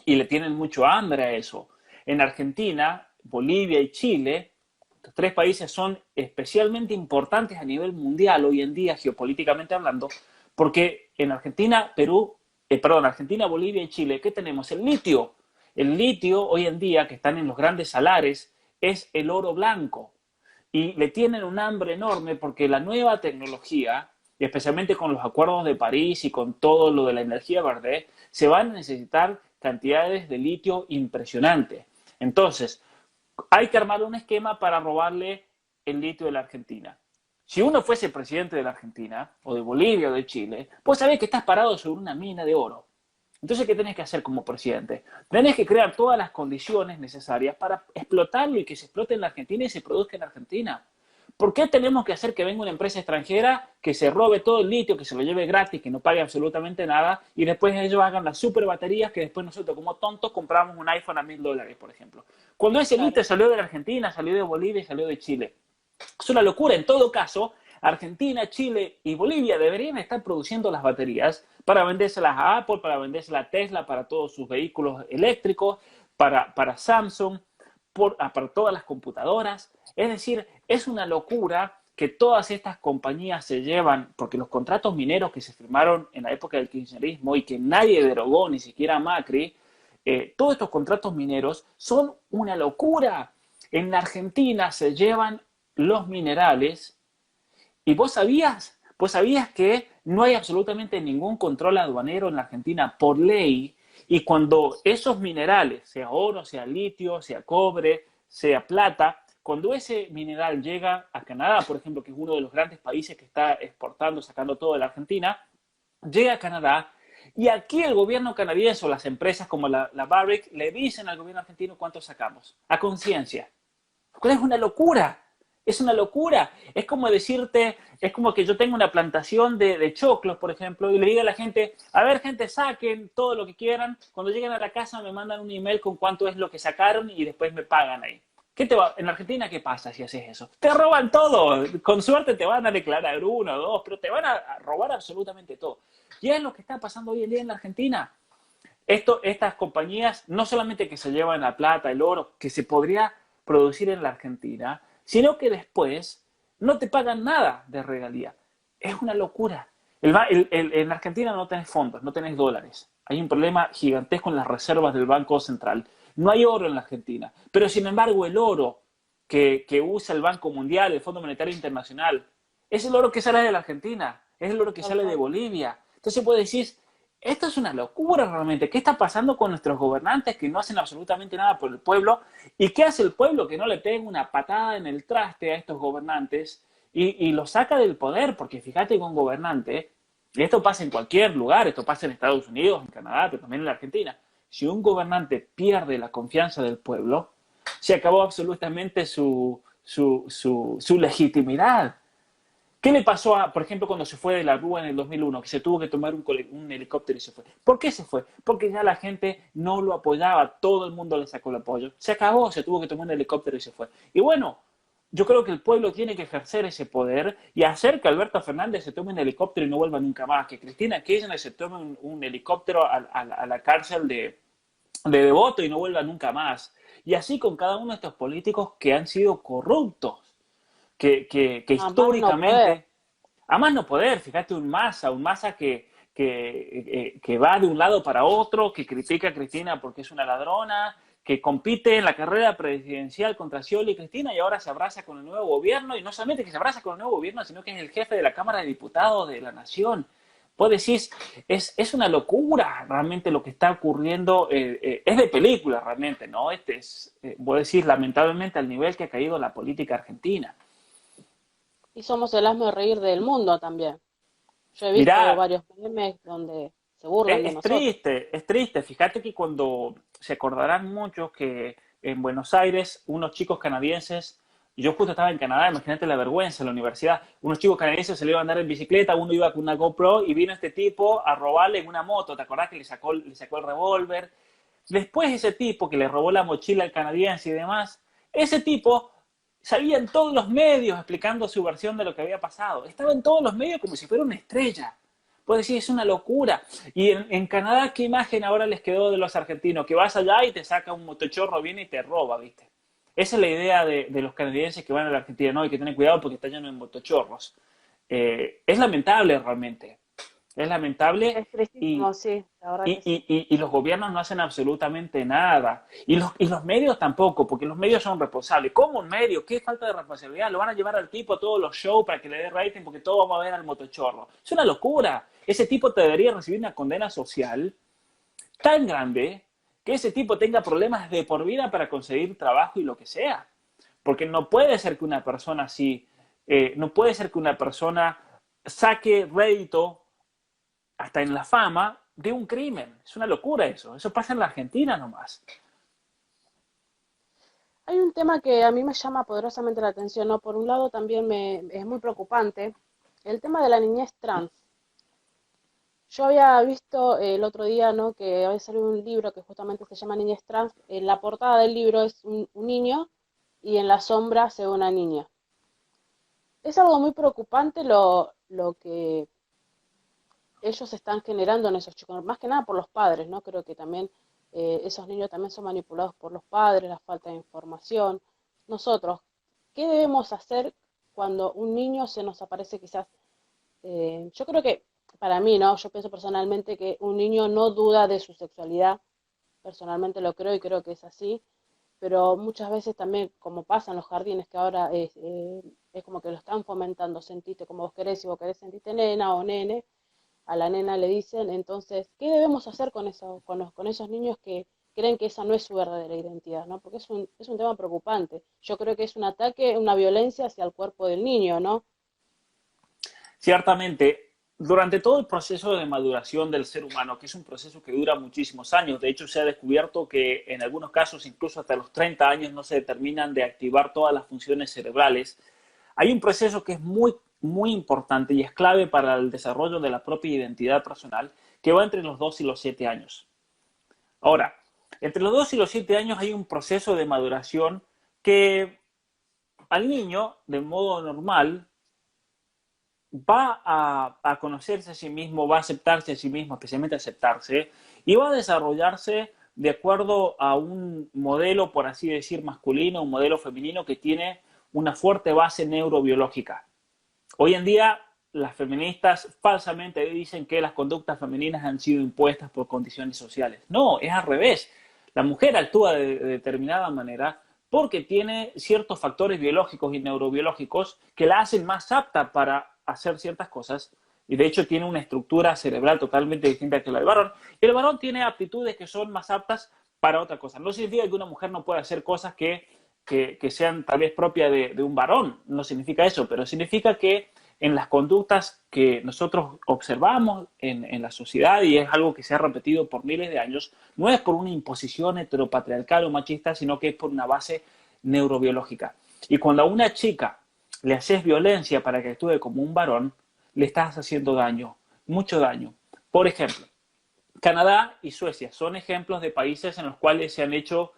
y le tienen mucho hambre a eso. En Argentina, Bolivia y Chile, estos tres países son especialmente importantes a nivel mundial hoy en día, geopolíticamente hablando, porque en Argentina, Argentina, Bolivia y Chile, ¿qué tenemos? El litio. El litio hoy en día, que están en los grandes salares, es el oro blanco. Y le tienen un hambre enorme porque la nueva tecnología, y especialmente con los acuerdos de París y con todo lo de la energía verde, se van a necesitar cantidades de litio impresionantes. Entonces, hay que armar un esquema para robarle el litio de la Argentina. Si uno fuese presidente de la Argentina, o de Bolivia, o de Chile, pues sabés que estás parado sobre una mina de oro. Entonces, ¿qué tenés que hacer como presidente? Tenés que crear todas las condiciones necesarias para explotarlo y que se explote en la Argentina y se produzca en la Argentina. ¿Por qué tenemos que hacer que venga una empresa extranjera que se robe todo el litio, que se lo lleve gratis, que no pague absolutamente nada, y después ellos hagan las super baterías que después nosotros como tontos compramos un iPhone a $1000, por ejemplo? Cuando ese Claro. litio salió de la Argentina, salió de Bolivia y salió de Chile. Es una locura. En todo caso, Argentina, Chile y Bolivia deberían estar produciendo las baterías para vendérselas a Apple, para vendérselas a Tesla, para todos sus vehículos eléctricos, para Samsung, para todas las computadoras. Es decir, es una locura que todas estas compañías se llevan, porque los contratos mineros que se firmaron en la época del kirchnerismo y que nadie derogó, ni siquiera Macri, todos estos contratos mineros son una locura. En la Argentina se llevan los minerales y vos sabías que no hay absolutamente ningún control aduanero en la Argentina por ley, y cuando esos minerales, sea oro, sea litio, sea cobre, sea plata, cuando ese mineral llega a Canadá, por ejemplo, que es uno de los grandes países que está exportando, sacando todo de la Argentina, llega a Canadá y aquí el gobierno canadiense o las empresas como la Barrick le dicen al gobierno argentino cuánto sacamos, a conciencia. Es una locura. Es una locura. Es como decirte, es como que yo tengo una plantación de choclos, por ejemplo, y le diga a la gente, a ver, gente, saquen todo lo que quieran. Cuando lleguen a la casa me mandan un email con cuánto es lo que sacaron y después me pagan ahí. En Argentina, ¿qué pasa si haces eso? Te roban todo. Con suerte te van a declarar uno o dos, pero te van a robar absolutamente todo. Y es lo que está pasando hoy en día en la Argentina. Estas compañías no solamente que se llevan la plata, el oro, que se podría producir en la Argentina, sino que después no te pagan nada de regalía. Es una locura. En Argentina no tenés fondos, no tenés dólares. Hay un problema gigantesco en las reservas del Banco Central. No hay oro en la Argentina. Pero sin embargo el oro que usa el Banco Mundial, el Fondo Monetario Internacional, es el oro que sale de la Argentina, es el oro que sale de Bolivia. Entonces puedes decir, esto es una locura realmente. ¿Qué está pasando con nuestros gobernantes que no hacen absolutamente nada por el pueblo? ¿Y qué hace el pueblo? Que no le pegue una patada en el traste a estos gobernantes y los saca del poder. Porque fíjate que un gobernante, y esto pasa en cualquier lugar, esto pasa en Estados Unidos, en Canadá, pero también en la Argentina. Si un gobernante pierde la confianza del pueblo, se acabó absolutamente su legitimidad. ¿Qué le pasó por ejemplo, cuando se fue de la Rúa en el 2001, que se tuvo que tomar un helicóptero y se fue? ¿Por qué se fue? Porque ya la gente no lo apoyaba, todo el mundo le sacó el apoyo. Se acabó, se tuvo que tomar un helicóptero y se fue. Y bueno, yo creo que el pueblo tiene que ejercer ese poder y hacer que Alberto Fernández se tome un helicóptero y no vuelva nunca más, que Cristina Kirchner se tome un helicóptero a la cárcel de Devoto y no vuelva nunca más. Y así con cada uno de estos políticos que han sido corruptos que A más no poder. históricamente, a más no poder, fíjate un Massa que va de un lado para otro, que critica a Cristina porque es una ladrona, que compite en la carrera presidencial contra Scioli y Cristina y ahora se abraza con el nuevo gobierno, y no solamente que se abraza con el nuevo gobierno, sino que es el jefe de la Cámara de Diputados de la Nación. Vos decís, es una locura realmente lo que está ocurriendo, es de película realmente, ¿no? Vos decís, lamentablemente al nivel que ha caído la política argentina. Y somos el hazme reír del mundo también. Yo he visto Mirá, varios memes donde se burlan de es nosotros. triste, es triste. Fíjate que cuando se acordarán muchos que en Buenos Aires unos chicos canadienses, yo justo estaba en Canadá, imagínate la vergüenza en la universidad, unos chicos canadienses se le iban a andar en bicicleta, uno iba con una GoPro y vino este tipo a robarle en una moto, ¿te acordás que le sacó el revólver? Después ese tipo que le robó la mochila al canadiense y demás, ese tipo salía en todos los medios explicando su versión de lo que había pasado. Estaba en todos los medios como si fuera una estrella. Puedes decir, es una locura. Y en Canadá, ¿qué imagen ahora les quedó de los argentinos? Que vas allá y te saca un motochorro, viene y te roba, ¿viste? Esa es la idea de los canadienses que van a la Argentina, ¿no? Hay que tener cuidado porque está lleno de motochorros. Es lamentable realmente. Es lamentable Es tristísimo, y, sí, la verdad y, que sí. y los gobiernos no hacen absolutamente nada. Y los medios tampoco, porque los medios son responsables. ¿Cómo un medio? ¿Qué falta de responsabilidad? Lo van a llevar al tipo a todos los shows para que le dé rating porque todos vamos a ver al motochorro. Es una locura. Ese tipo te debería recibir una condena social tan grande que ese tipo tenga problemas de por vida para conseguir trabajo y lo que sea. Porque no puede ser que una persona así, no puede ser que una persona saque rédito hasta en la fama de un crimen. Es una locura eso. Eso pasa en la Argentina nomás. Hay un tema que a mí me llama poderosamente la atención, ¿no? Por un lado también es muy preocupante el tema de la niñez trans. Yo había visto el otro día, ¿no? Que había salido un libro que justamente se llama Niñez trans. En la portada del libro es un niño y en la sombra se ve una niña. Es algo muy preocupante lo que ellos están generando en esos chicos, más que nada por los padres, ¿no? Creo que también esos niños también son manipulados por los padres, la falta de información. Nosotros, ¿qué debemos hacer cuando un niño se nos aparece quizás? Yo creo que para mí, ¿no? Yo pienso personalmente que un niño no duda de su sexualidad, personalmente lo creo y creo que es así, pero muchas veces también, como pasa en los jardines, que ahora es como que lo están fomentando, sentiste como vos querés, si vos querés sentirte nena o nene, a la nena le dicen, entonces, ¿qué debemos hacer con eso, con esos niños que creen que esa no es su verdadera identidad, ¿no? Porque es un tema preocupante. Yo creo que es un ataque, una violencia hacia el cuerpo del niño, ¿no? Ciertamente, durante todo el proceso de maduración del ser humano, que es un proceso que dura muchísimos años, de hecho se ha descubierto que en algunos casos incluso hasta los 30 años no se determinan de activar todas las funciones cerebrales, hay un proceso que es muy, muy importante y es clave para el desarrollo de la propia identidad personal, que va entre los 2 y los 7 años. Ahora, entre los 2 y los 7 años hay un proceso de maduración que al niño, de modo normal, va a conocerse a sí mismo, va a aceptarse a sí mismo, especialmente aceptarse, y va a desarrollarse de acuerdo a un modelo, por así decir, masculino, un modelo femenino que tiene una fuerte base neurobiológica. Hoy en día, las feministas falsamente dicen que las conductas femeninas han sido impuestas por condiciones sociales. No, es al revés. La mujer actúa de determinada manera porque tiene ciertos factores biológicos y neurobiológicos que la hacen más apta para hacer ciertas cosas y de hecho tiene una estructura cerebral totalmente distinta que la del varón. Y el varón tiene aptitudes que son más aptas para otra cosa. No significa que una mujer no pueda hacer cosas que sean tal vez propias de un varón, no significa eso, pero significa que en las conductas que nosotros observamos en la sociedad, y es algo que se ha repetido por miles de años, no es por una imposición heteropatriarcal o machista, sino que es por una base neurobiológica. Y cuando a una chica le haces violencia para que actúe como un varón, le estás haciendo daño, mucho daño. Por ejemplo, Canadá y Suecia son ejemplos de países en los cuales se han hecho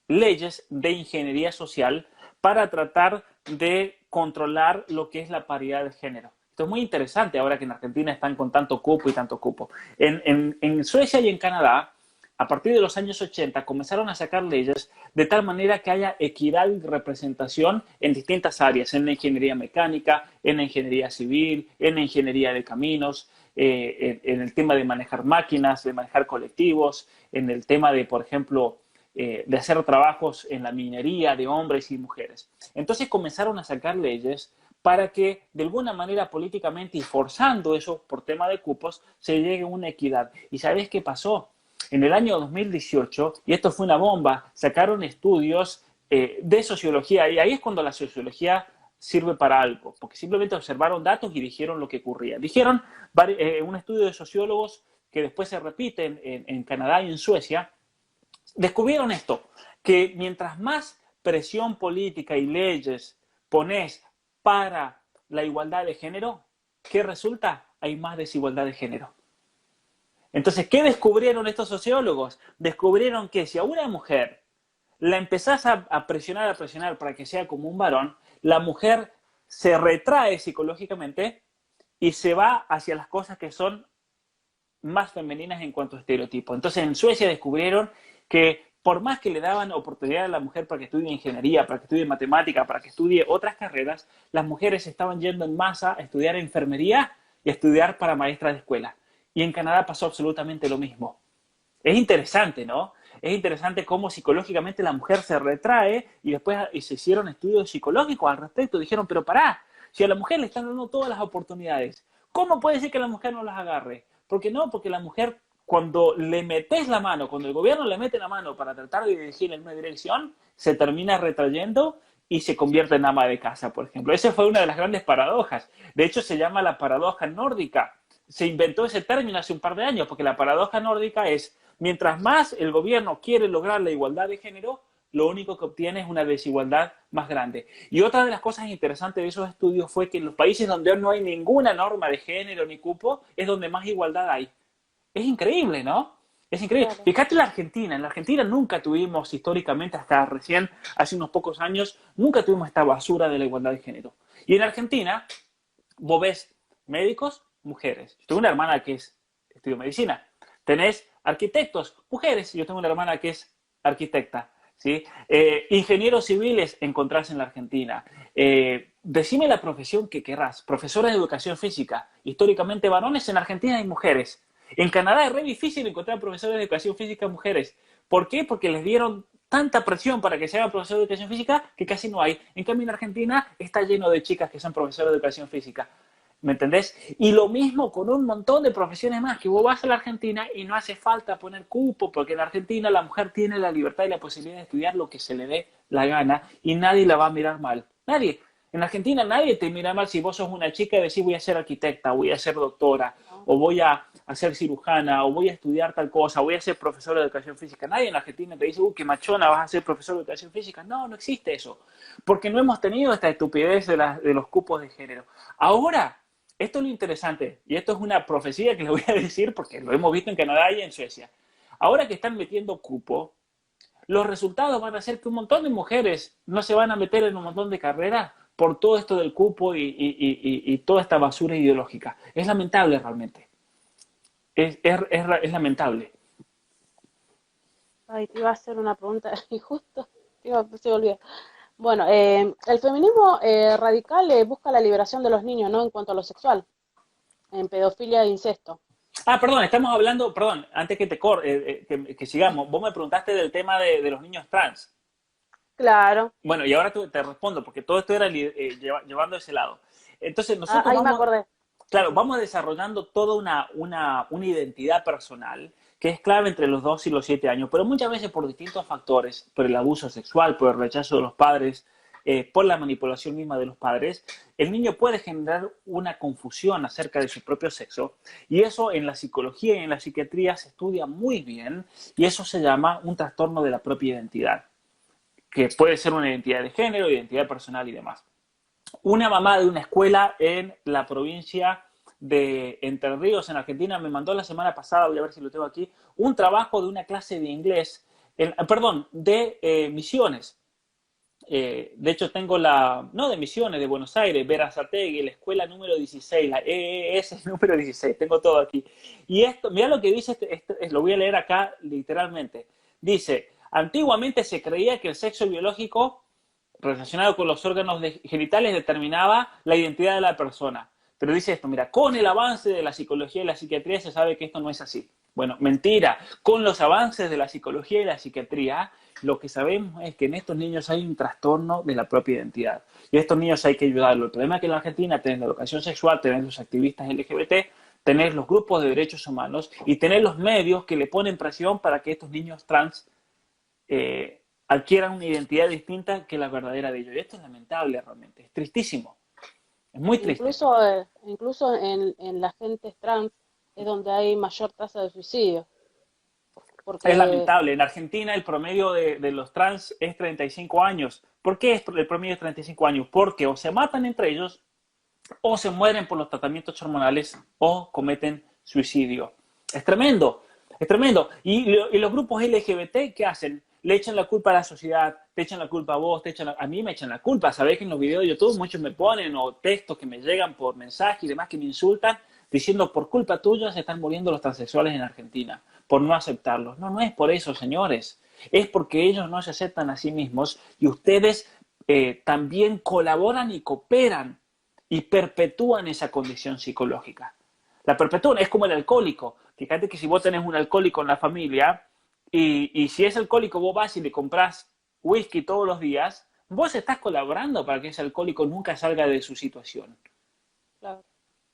leyes de ingeniería social para tratar de controlar lo que es la paridad de género. Esto es muy interesante ahora que en Argentina están con tanto cupo y tanto cupo. En Suecia y en Canadá, a partir de los años 80, comenzaron a sacar leyes de tal manera que haya equidad y representación en distintas áreas, en la ingeniería mecánica, en la ingeniería civil, en la ingeniería de caminos, en el tema de manejar máquinas, de manejar colectivos, en el tema de, por ejemplo, de hacer trabajos en la minería de hombres y mujeres. Entonces comenzaron a sacar leyes para que de alguna manera políticamente y forzando eso por tema de cupos se llegue a una equidad. ¿Y sabes qué pasó? En el año 2018, y esto fue una bomba, sacaron estudios de sociología, y ahí es cuando la sociología sirve para algo, porque simplemente observaron datos y dijeron lo que ocurría. Dijeron, un estudio de sociólogos que después se repite en Canadá y en Suecia, descubrieron esto, que mientras más presión política y leyes pones para la igualdad de género, ¿qué resulta? Hay más desigualdad de género. Entonces, ¿qué descubrieron estos sociólogos? Descubrieron que si a una mujer la empezás a presionar para que sea como un varón, la mujer se retrae psicológicamente y se va hacia las cosas que son más femeninas en cuanto a estereotipo. Entonces, en Suecia descubrieron que por más que le daban oportunidad a la mujer para que estudie ingeniería, para que estudie matemática, para que estudie otras carreras, las mujeres estaban yendo en masa a estudiar enfermería y a estudiar para maestras de escuela. Y en Canadá pasó absolutamente lo mismo. Es interesante, ¿no? Es interesante cómo psicológicamente la mujer se retrae y después se hicieron estudios psicológicos al respecto. Dijeron, pero pará, si a la mujer le están dando todas las oportunidades, ¿cómo puede ser que la mujer no las agarre? ¿Por qué no? Porque la mujer, cuando le metes la mano, cuando el gobierno le mete la mano para tratar de dirigir en una dirección, se termina retrayendo y se convierte en ama de casa, por ejemplo. Esa fue una de las grandes paradojas. De hecho, se llama la paradoja nórdica. Se inventó ese término hace un par de años, porque la paradoja nórdica es, mientras más el gobierno quiere lograr la igualdad de género, lo único que obtiene es una desigualdad más grande. Y otra de las cosas interesantes de esos estudios fue que en los países donde no hay ninguna norma de género ni cupo, es donde más igualdad hay. Es increíble, ¿no? Es increíble. Claro. Fíjate en la Argentina nunca tuvimos históricamente, hasta recién, hace unos pocos años, nunca tuvimos esta basura de la igualdad de género. Y en Argentina, vos ves médicos, mujeres. Yo tengo una hermana que estudió medicina. Tenés arquitectos, mujeres. Yo tengo una hermana que es arquitecta. ¿Sí? Ingenieros civiles encontrás en la Argentina. Decime la profesión que querrás. Profesores de educación física. Históricamente varones, en Argentina hay mujeres. En Canadá es re difícil encontrar profesores de educación física mujeres. ¿Por qué? Porque les dieron tanta presión para que se hagan profesores de educación física que casi no hay. En cambio, en Argentina está lleno de chicas que son profesores de educación física. ¿Me entendés? Y lo mismo con un montón de profesiones más, que vos vas a la Argentina y no hace falta poner cupo, porque en Argentina la mujer tiene la libertad y la posibilidad de estudiar lo que se le dé la gana y nadie la va a mirar mal. Nadie. En Argentina nadie te mira mal si vos sos una chica y decís voy a ser arquitecta, voy a ser doctora, o voy a ser cirujana, o voy a estudiar tal cosa, o voy a ser profesor de educación física. Nadie en Argentina te dice, uy, qué machona, vas a ser profesor de educación física. No, no existe eso. Porque no hemos tenido esta estupidez de los cupos de género. Ahora, esto es lo interesante, y esto es una profecía que le voy a decir porque lo hemos visto en Canadá y en Suecia. Ahora que están metiendo cupo, los resultados van a ser que un montón de mujeres no se van a meter en un montón de carreras por todo esto del cupo y toda esta basura ideológica. Es lamentable realmente. Es lamentable. Ay, te iba a hacer una pregunta y justo se me olvidó. Bueno, el feminismo radical busca la liberación de los niños, ¿no? En cuanto a lo sexual, en pedofilia e incesto. Perdón, estamos hablando, perdón, antes que que sigamos, vos me preguntaste del tema de los niños trans. Claro. Bueno, y ahora te respondo, porque todo esto era llevando a ese lado. Entonces, nosotros Ahí me acordé. claro, vamos desarrollando toda una identidad personal que es clave entre los 2 y los 7 años, pero muchas veces por distintos factores, por el abuso sexual, por el rechazo de los padres, por la manipulación misma de los padres, el niño puede generar una confusión acerca de su propio sexo, y eso en la psicología y en la psiquiatría se estudia muy bien, y eso se llama un trastorno de la propia identidad, que puede ser una identidad de género, identidad personal y demás. Una mamá de una escuela en la provincia de Entre Ríos, en Argentina, me mandó la semana pasada, voy a ver si lo tengo aquí, un trabajo de una clase de inglés, de Misiones. De hecho, tengo no de Misiones, de Buenos Aires, Berazategui, la escuela número 16, la EES número 16, tengo todo aquí. Y esto, mira lo que dice, lo voy a leer acá literalmente. Dice, antiguamente se creía que el sexo biológico relacionado con los órganos genitales determinaba la identidad de la persona. Pero dice esto, mira, con el avance de la psicología y la psiquiatría se sabe que esto no es así. Bueno, mentira. Con los avances de la psicología y la psiquiatría, lo que sabemos es que en estos niños hay un trastorno de la propia identidad. Y a estos niños hay que ayudarlos. El problema es que en la Argentina tenés la educación sexual, tenés los activistas LGBT, tenés los grupos de derechos humanos y tenés los medios que le ponen presión para que estos niños trans adquieran una identidad distinta que la verdadera de ellos. Y esto es lamentable realmente, es tristísimo, es muy triste. Incluso en las gentes trans es donde hay mayor tasa de suicidio, Es porque lamentable. En Argentina el promedio de los trans es 35 años. ¿Por qué el promedio es 35 años? Porque o se matan entre ellos, o se mueren por los tratamientos hormonales, o cometen suicidio. Es tremendo, es tremendo. Y los grupos LGBT, ¿qué hacen? Le echan la culpa a la sociedad, te echan la culpa a vos, a mí me echan la culpa. Sabés que en los videos de YouTube muchos me ponen, o textos que me llegan por mensaje y demás que me insultan, diciendo por culpa tuya se están muriendo los transexuales en Argentina, por no aceptarlos. No, no es por eso, señores. Es porque ellos no se aceptan a sí mismos y ustedes también colaboran y cooperan y perpetúan esa condición psicológica. La perpetúan, es como el alcohólico. Fíjate que si vos tenés un alcohólico en la familia y si es alcohólico vos vas y le comprás whisky todos los días, vos estás colaborando para que ese alcohólico nunca salga de su situación. claro,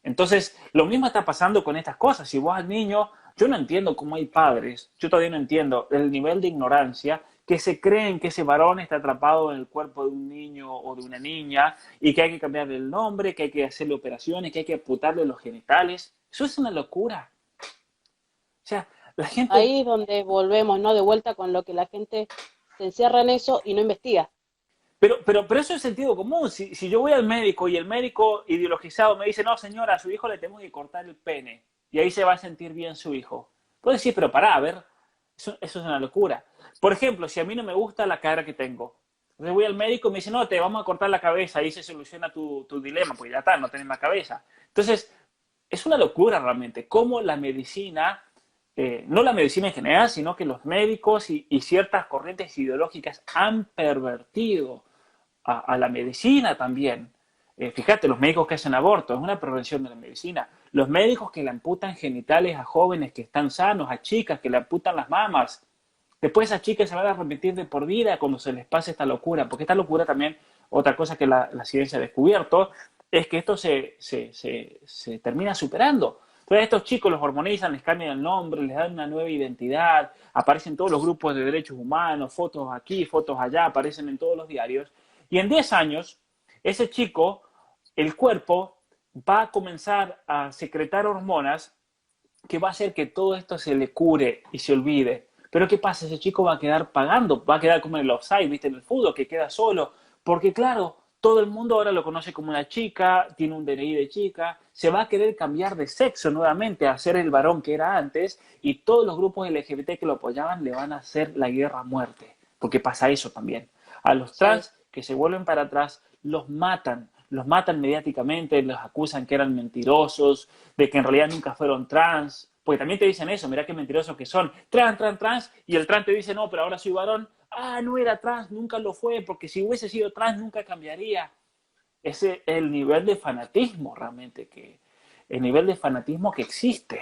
Entonces, lo mismo está pasando con estas cosas. Si vos al niño, yo no entiendo cómo hay padres, yo todavía no entiendo el nivel de ignorancia que se creen que ese varón está atrapado en el cuerpo de un niño o de una niña y que hay que cambiarle el nombre, que hay que hacerle operaciones, que hay que amputarle los genitales. Eso es una locura. O sea, la gente. ahí es donde volvemos, ¿no? De vuelta con lo que la gente se encierra en eso y no investiga. Pero eso es sentido común. Si yo voy al médico y el médico ideologizado me dice, no, señora, a su hijo le tenemos que cortar el pene y ahí se va a sentir bien su hijo. Puedo decir, pero pará, a ver, eso es una locura. Por ejemplo, si a mí no me gusta la cara que tengo, entonces voy al médico y me dice, no, te vamos a cortar la cabeza, ahí se soluciona tu dilema, porque ya está, no tenés más cabeza. Entonces, es una locura realmente, cómo la medicina, no la medicina en general, sino que los médicos y ciertas corrientes ideológicas han pervertido a la medicina también. Fíjate, los médicos que hacen aborto, es una prevención de la medicina. Los médicos que le amputan genitales a jóvenes que están sanos, a chicas que le amputan las mamas. Después esas chicas se van a arrepentir de por vida cuando se les pase esta locura, porque esta locura también, otra cosa que la ciencia ha descubierto, es que esto se termina superando. Entonces estos chicos los hormonizan, les cambian el nombre, les dan una nueva identidad, aparecen todos los grupos de derechos humanos, fotos aquí, fotos allá, aparecen en todos los diarios. Y en 10 años, ese chico, el cuerpo, va a comenzar a secretar hormonas que va a hacer que todo esto se le cure y se olvide. Pero ¿qué pasa? Ese chico va a quedar pagando, va a quedar como en el offside, ¿viste? En el fútbol, que queda solo. Porque claro, todo el mundo ahora lo conoce como una chica, tiene un DNI de chica, se va a querer cambiar de sexo nuevamente, a ser el varón que era antes, y todos los grupos LGBT que lo apoyaban le van a hacer la guerra a muerte. Porque pasa eso también. A los Sí. trans que se vuelven para atrás, los matan mediáticamente, los acusan que eran mentirosos, de que en realidad nunca fueron trans, porque también te dicen eso, mirá qué mentirosos que son, trans, y el trans te dice, no, pero ahora soy varón, no era trans, nunca lo fue, porque si hubiese sido trans nunca cambiaría. Ese es el nivel de fanatismo realmente el nivel de fanatismo que existe.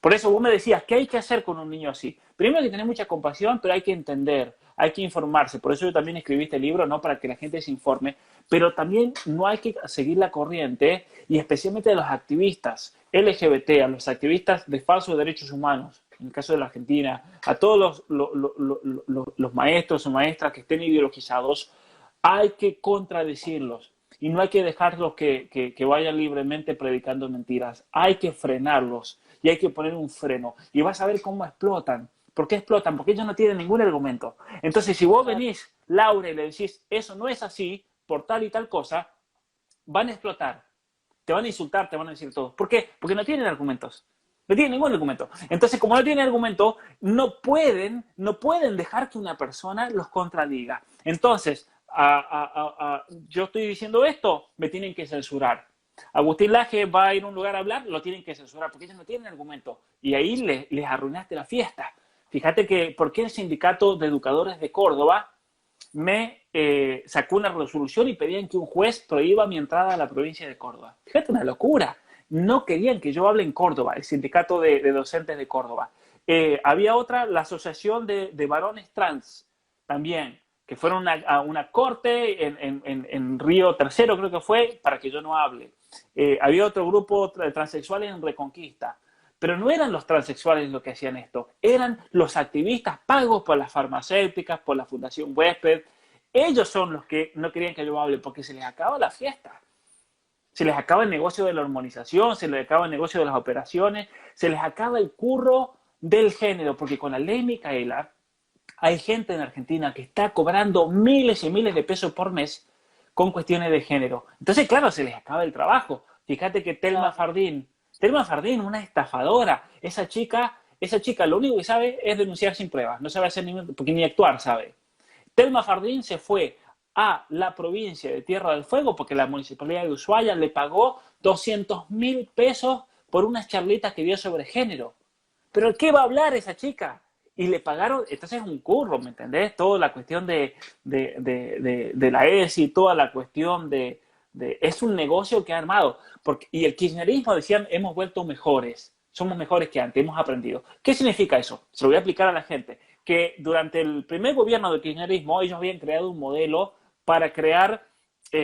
Por eso vos me decías, ¿qué hay que hacer con un niño así? Primero hay que tener mucha compasión, pero hay que entender, hay que informarse. Por eso yo también escribí este libro, ¿no? Para que la gente se informe. Pero también no hay que seguir la corriente, y especialmente a los activistas LGBT, a los activistas de falsos derechos humanos, en el caso de la Argentina, a todos los maestros o maestras que estén ideologizados, hay que contradecirlos. Y no hay que dejarlos que vayan libremente predicando mentiras. Hay que frenarlos y hay que poner un freno. Y vas a ver cómo explotan. ¿Por qué explotan? Porque ellos no tienen ningún argumento. Entonces, si vos Claro. venís, Laura, y le decís, eso no es así, por tal y tal cosa, van a explotar. Te van a insultar, te van a decir todo. ¿Por qué? Porque no tienen argumentos. No tienen ningún argumento. Entonces, como no tienen argumento, no pueden dejar que una persona los contradiga. Entonces, yo estoy diciendo esto, me tienen que censurar. Agustín Laje va a ir a un lugar a hablar, lo tienen que censurar, porque ellos no tienen argumento. Y ahí les arruinaste la fiesta. Fíjate que, ¿por qué el Sindicato de Educadores de Córdoba me sacó una resolución y pedían que un juez prohíba mi entrada a la provincia de Córdoba? Fíjate, una locura. no querían que yo hable en Córdoba, el sindicato de docentes de Córdoba. Había otra, la Asociación de Varones Trans, también, que fueron a una corte en Río Tercero, creo que fue, para que yo no hable. Había otro grupo de transexuales en Reconquista. Pero no eran los transexuales los que hacían esto, eran los activistas pagos por las farmacéuticas, por la Fundación Huésped. Ellos son los que no querían que yo hable porque se les acaba la fiesta. Se les acaba el negocio de la hormonización, se les acaba el negocio de las operaciones, se les acaba el curro del género, porque con la ley Micaela hay gente en Argentina que está cobrando miles y miles de pesos por mes con cuestiones de género. Entonces, claro, se les acaba el trabajo. Fíjate que Telma Fardín, una estafadora, esa chica lo único que sabe es denunciar sin pruebas, no sabe hacer porque ni actuar sabe. Telma Fardín se fue a la provincia de Tierra del Fuego porque la municipalidad de Ushuaia le pagó 200.000 pesos por unas charlitas que dio sobre género. ¿Pero qué va a hablar esa chica? Y le pagaron, entonces es un curro, ¿me entendés? Toda la cuestión de la ESI, toda la cuestión es un negocio que ha armado. Y el kirchnerismo decían, hemos vuelto mejores, somos mejores que antes, hemos aprendido. ¿Qué significa eso? Se lo voy a explicar a la gente. Que durante el primer gobierno del kirchnerismo ellos habían creado un modelo para crear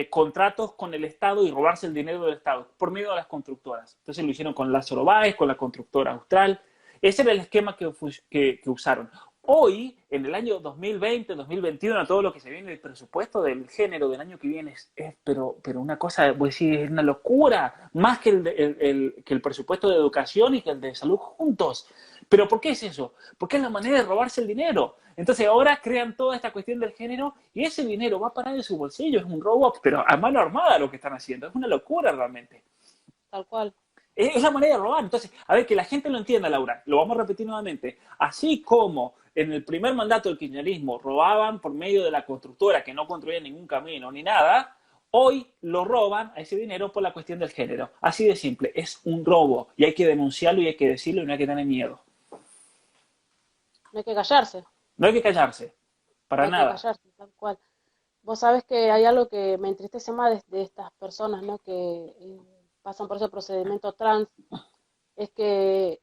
contratos con el Estado y robarse el dinero del Estado por medio de las constructoras. Entonces lo hicieron con Lázaro Báez, con la constructora Austral. Ese era el esquema que usaron. Hoy, en el año 2020, 2021, todo lo que se viene, el presupuesto del género del año que viene pero una cosa, voy a decir, es una locura, más que el presupuesto de educación y que el de salud juntos. ¿Pero por qué es eso? Porque es la manera de robarse el dinero. Entonces ahora crean toda esta cuestión del género y ese dinero va a parar en su bolsillo, es un robo, pero a mano armada lo que están haciendo, es una locura realmente. Tal cual. Es la manera de robar. Entonces, a ver, que la gente lo entienda, Laura, lo vamos a repetir nuevamente. Así como en el primer mandato del kirchnerismo robaban por medio de la constructora que no construía ningún camino ni nada, hoy lo roban a ese dinero por la cuestión del género. Así de simple, es un robo y hay que denunciarlo y hay que decirlo y no hay que tener miedo. No hay que callarse. No hay que callarse, No para hay que nada. callarse, tal cual. Vos sabés que hay algo que me entristece más de estas personas, ¿no? Que pasan por ese procedimiento trans, es que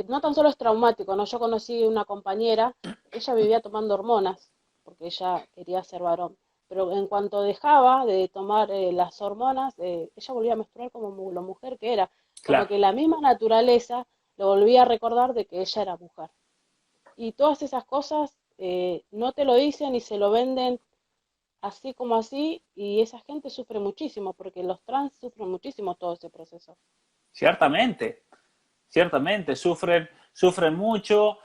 no tan solo es traumático, ¿no? Yo conocí una compañera, ella vivía tomando hormonas, porque ella quería ser varón, pero en cuanto dejaba de tomar las hormonas, ella volvía a menstruar como la mujer que era, como Claro, que la misma naturaleza lo volvía a recordar de que ella era mujer. Y todas esas cosas no te lo dicen y se lo venden así como así, y esa gente sufre muchísimo, porque los trans sufren muchísimo todo ese proceso. ciertamente. Ciertamente, sufren mucho,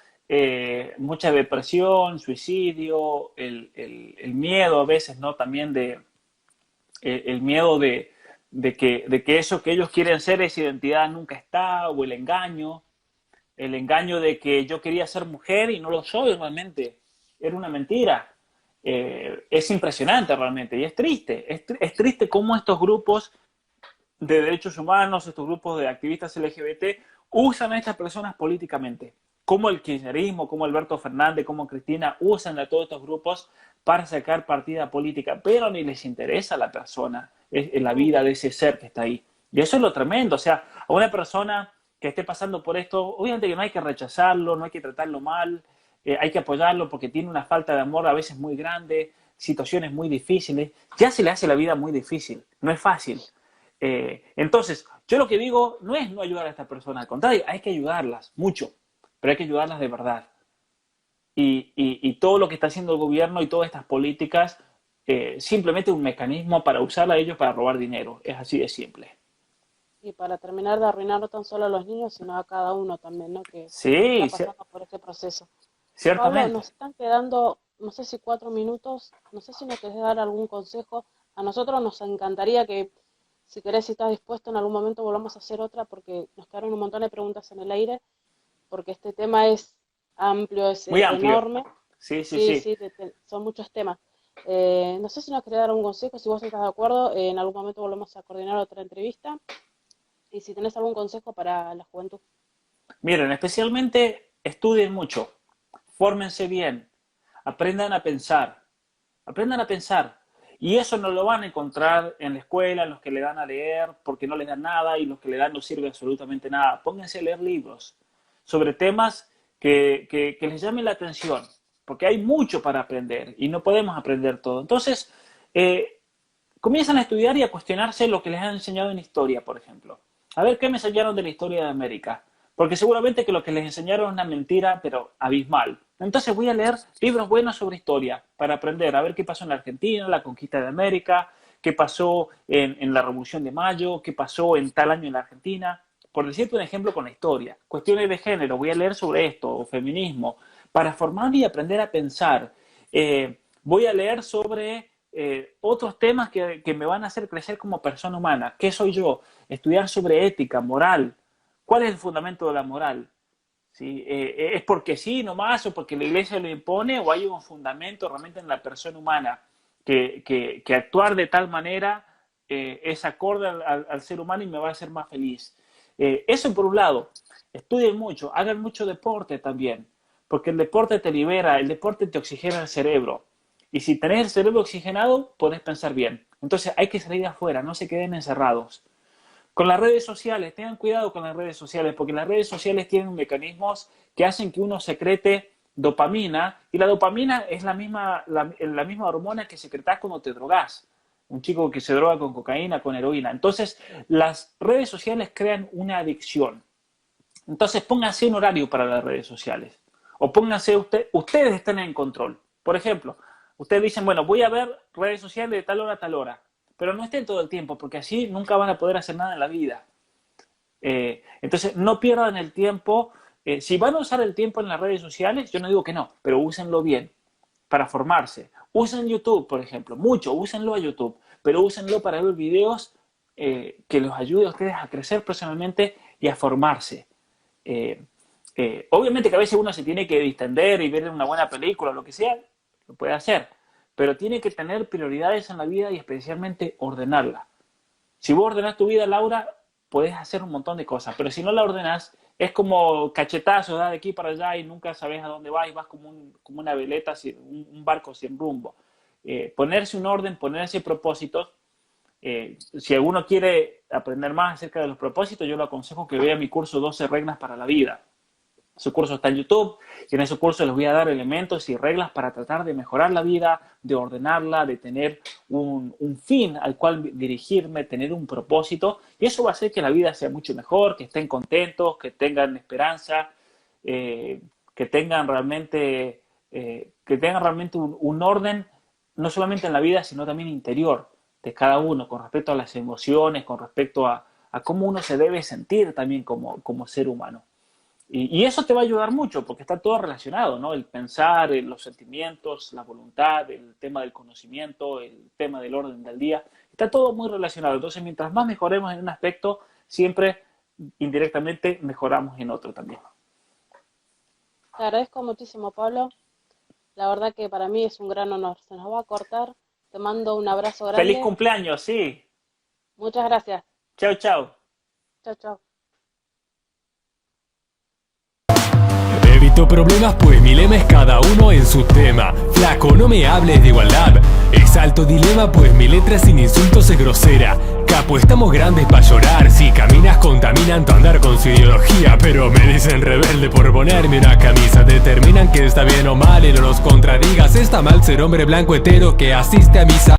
mucha depresión, suicidio, el miedo a veces, ¿no? También el miedo de que eso que ellos quieren ser, esa identidad nunca está, o el engaño de que yo quería ser mujer y no lo soy realmente, era una mentira. Es impresionante realmente y es triste, es triste cómo estos grupos de derechos humanos, estos grupos de activistas LGBT, usan a estas personas políticamente, como el kirchnerismo, como Alberto Fernández, como Cristina, usan a todos estos grupos para sacar partida política, pero ni les interesa la persona, la vida de ese ser que está ahí. Y eso es lo tremendo, o sea, a una persona que esté pasando por esto, obviamente que no hay que rechazarlo, no hay que tratarlo mal, hay que apoyarlo porque tiene una falta de amor a veces muy grande, situaciones muy difíciles, ya se le hace la vida muy difícil, no es fácil. Entonces, yo lo que digo no es no ayudar a estas personas, al contrario, hay que ayudarlas mucho, pero hay que ayudarlas de verdad. Y todo lo que está haciendo el gobierno y todas estas políticas, simplemente un mecanismo para usarla a ellos para robar dinero. Es así de simple. Y para terminar de arruinar no tan solo a los niños, sino a cada uno también, ¿no? Que está Sí, pasando por este proceso. Pablo, ciertamente. nos están quedando, no sé si 4 minutos, no sé si nos querés dar algún consejo. A nosotros nos encantaría que, si querés, si estás dispuesto, en algún momento volvamos a hacer otra, porque nos quedaron un montón de preguntas en el aire, porque este tema es amplio, es Muy amplio. enorme. Sí, sí, Sí, sí. sí, son muchos temas. No sé si nos querés dar algún consejo, si vos estás de acuerdo, en algún momento volvemos a coordinar otra entrevista. Y si tenés algún consejo para la juventud. Miren, especialmente estudien mucho, fórmense bien, aprendan a pensar, aprendan a pensar. Y eso no lo van a encontrar en la escuela, en los que le dan a leer porque no les dan nada y los que le dan no sirve absolutamente nada. Pónganse a leer libros sobre temas que les llamen la atención, porque hay mucho para aprender y no podemos aprender todo. Entonces, comienzan a estudiar y a cuestionarse lo que les han enseñado en historia, por ejemplo. A ver, ¿qué me enseñaron de la historia de América? Porque seguramente que lo que les enseñaron es una mentira, pero abismal. Entonces voy a leer libros buenos sobre historia para aprender, a ver qué pasó en la Argentina, la conquista de América, qué pasó en la Revolución de Mayo, qué pasó en tal año en la Argentina. Por decirte un ejemplo con la historia. Cuestiones de género, voy a leer sobre esto, o feminismo, para formarme y aprender a pensar. Voy a leer sobre otros temas que me van a hacer crecer como persona humana. ¿Qué soy yo? Estudiar sobre ética, moral. ¿Cuál es el fundamento de la moral? ¿Sí? ¿Es porque sí nomás o porque la iglesia lo impone o hay un fundamento realmente en la persona humana que actuar de tal manera es acorde al ser humano y me va a hacer más feliz? Eso por un lado. Estudien mucho, hagan mucho deporte también, porque el deporte te libera, el deporte te oxigena el cerebro. Y si tenés el cerebro oxigenado, podés pensar bien. Entonces hay que salir afuera, no se queden encerrados. Con las redes sociales, tengan cuidado con las redes sociales, porque las redes sociales tienen mecanismos que hacen que uno secrete dopamina, y la dopamina es la misma hormona que secretás cuando te drogás. Un chico que se droga con cocaína, con heroína. Entonces, las redes sociales crean una adicción. Entonces, pónganse un horario para las redes sociales. O pónganse, ustedes estén en control. Por ejemplo, ustedes dicen, bueno, voy a ver redes sociales de tal hora a tal hora. Pero no estén todo el tiempo, porque así nunca van a poder hacer nada en la vida. Entonces, no pierdan el tiempo. Si van a usar el tiempo en las redes sociales, yo no digo que no, pero úsenlo bien para formarse. Usen YouTube, por ejemplo, mucho, úsenlo a YouTube, pero úsenlo para ver videos que los ayude a ustedes a crecer personalmente y a formarse. Obviamente que a veces uno se tiene que distender y ver una buena película o lo que sea, lo puede hacer, pero tiene que tener prioridades en la vida y especialmente ordenarla. Si vos ordenás tu vida, Laura, podés hacer un montón de cosas, pero si no la ordenás, es como cachetazo, de aquí para allá y nunca sabes a dónde vas y vas como una veleta, un barco sin rumbo. Ponerse un orden, ponerse propósitos. Si alguno quiere aprender más acerca de los propósitos, yo le aconsejo que vea mi curso 12 reglas para la vida. Su curso está en YouTube y en ese curso les voy a dar elementos y reglas para tratar de mejorar la vida, de ordenarla, de tener un fin al cual dirigirme, tener un propósito, y eso va a hacer que la vida sea mucho mejor, que estén contentos, que tengan esperanza, que tengan realmente un orden, no solamente en la vida, sino también interior de cada uno, con respecto a las emociones, con respecto a cómo uno se debe sentir también como ser humano. Y eso te va a ayudar mucho porque está todo relacionado, ¿no? El pensar, los sentimientos, la voluntad, el tema del conocimiento, el tema del orden del día. Está todo muy relacionado. Entonces, mientras más mejoremos en un aspecto, siempre indirectamente mejoramos en otro también. Te agradezco muchísimo, Pablo. La verdad que para mí es un gran honor. Se nos va a cortar. Te mando un abrazo grande. ¡Feliz cumpleaños! Sí. Muchas gracias. Chao, chao. Chao, chao. Evito problemas pues mi lema es cada uno en su tema. Flaco, no me hables de igualdad, es alto dilema pues mi letra sin insultos es grosera. Capo, estamos grandes pa' llorar, si caminas contaminan tu andar con su ideología. Pero me dicen rebelde por ponerme una camisa, determinan que está bien o mal y no los contradigas. Está mal ser hombre blanco hetero que asiste a misa.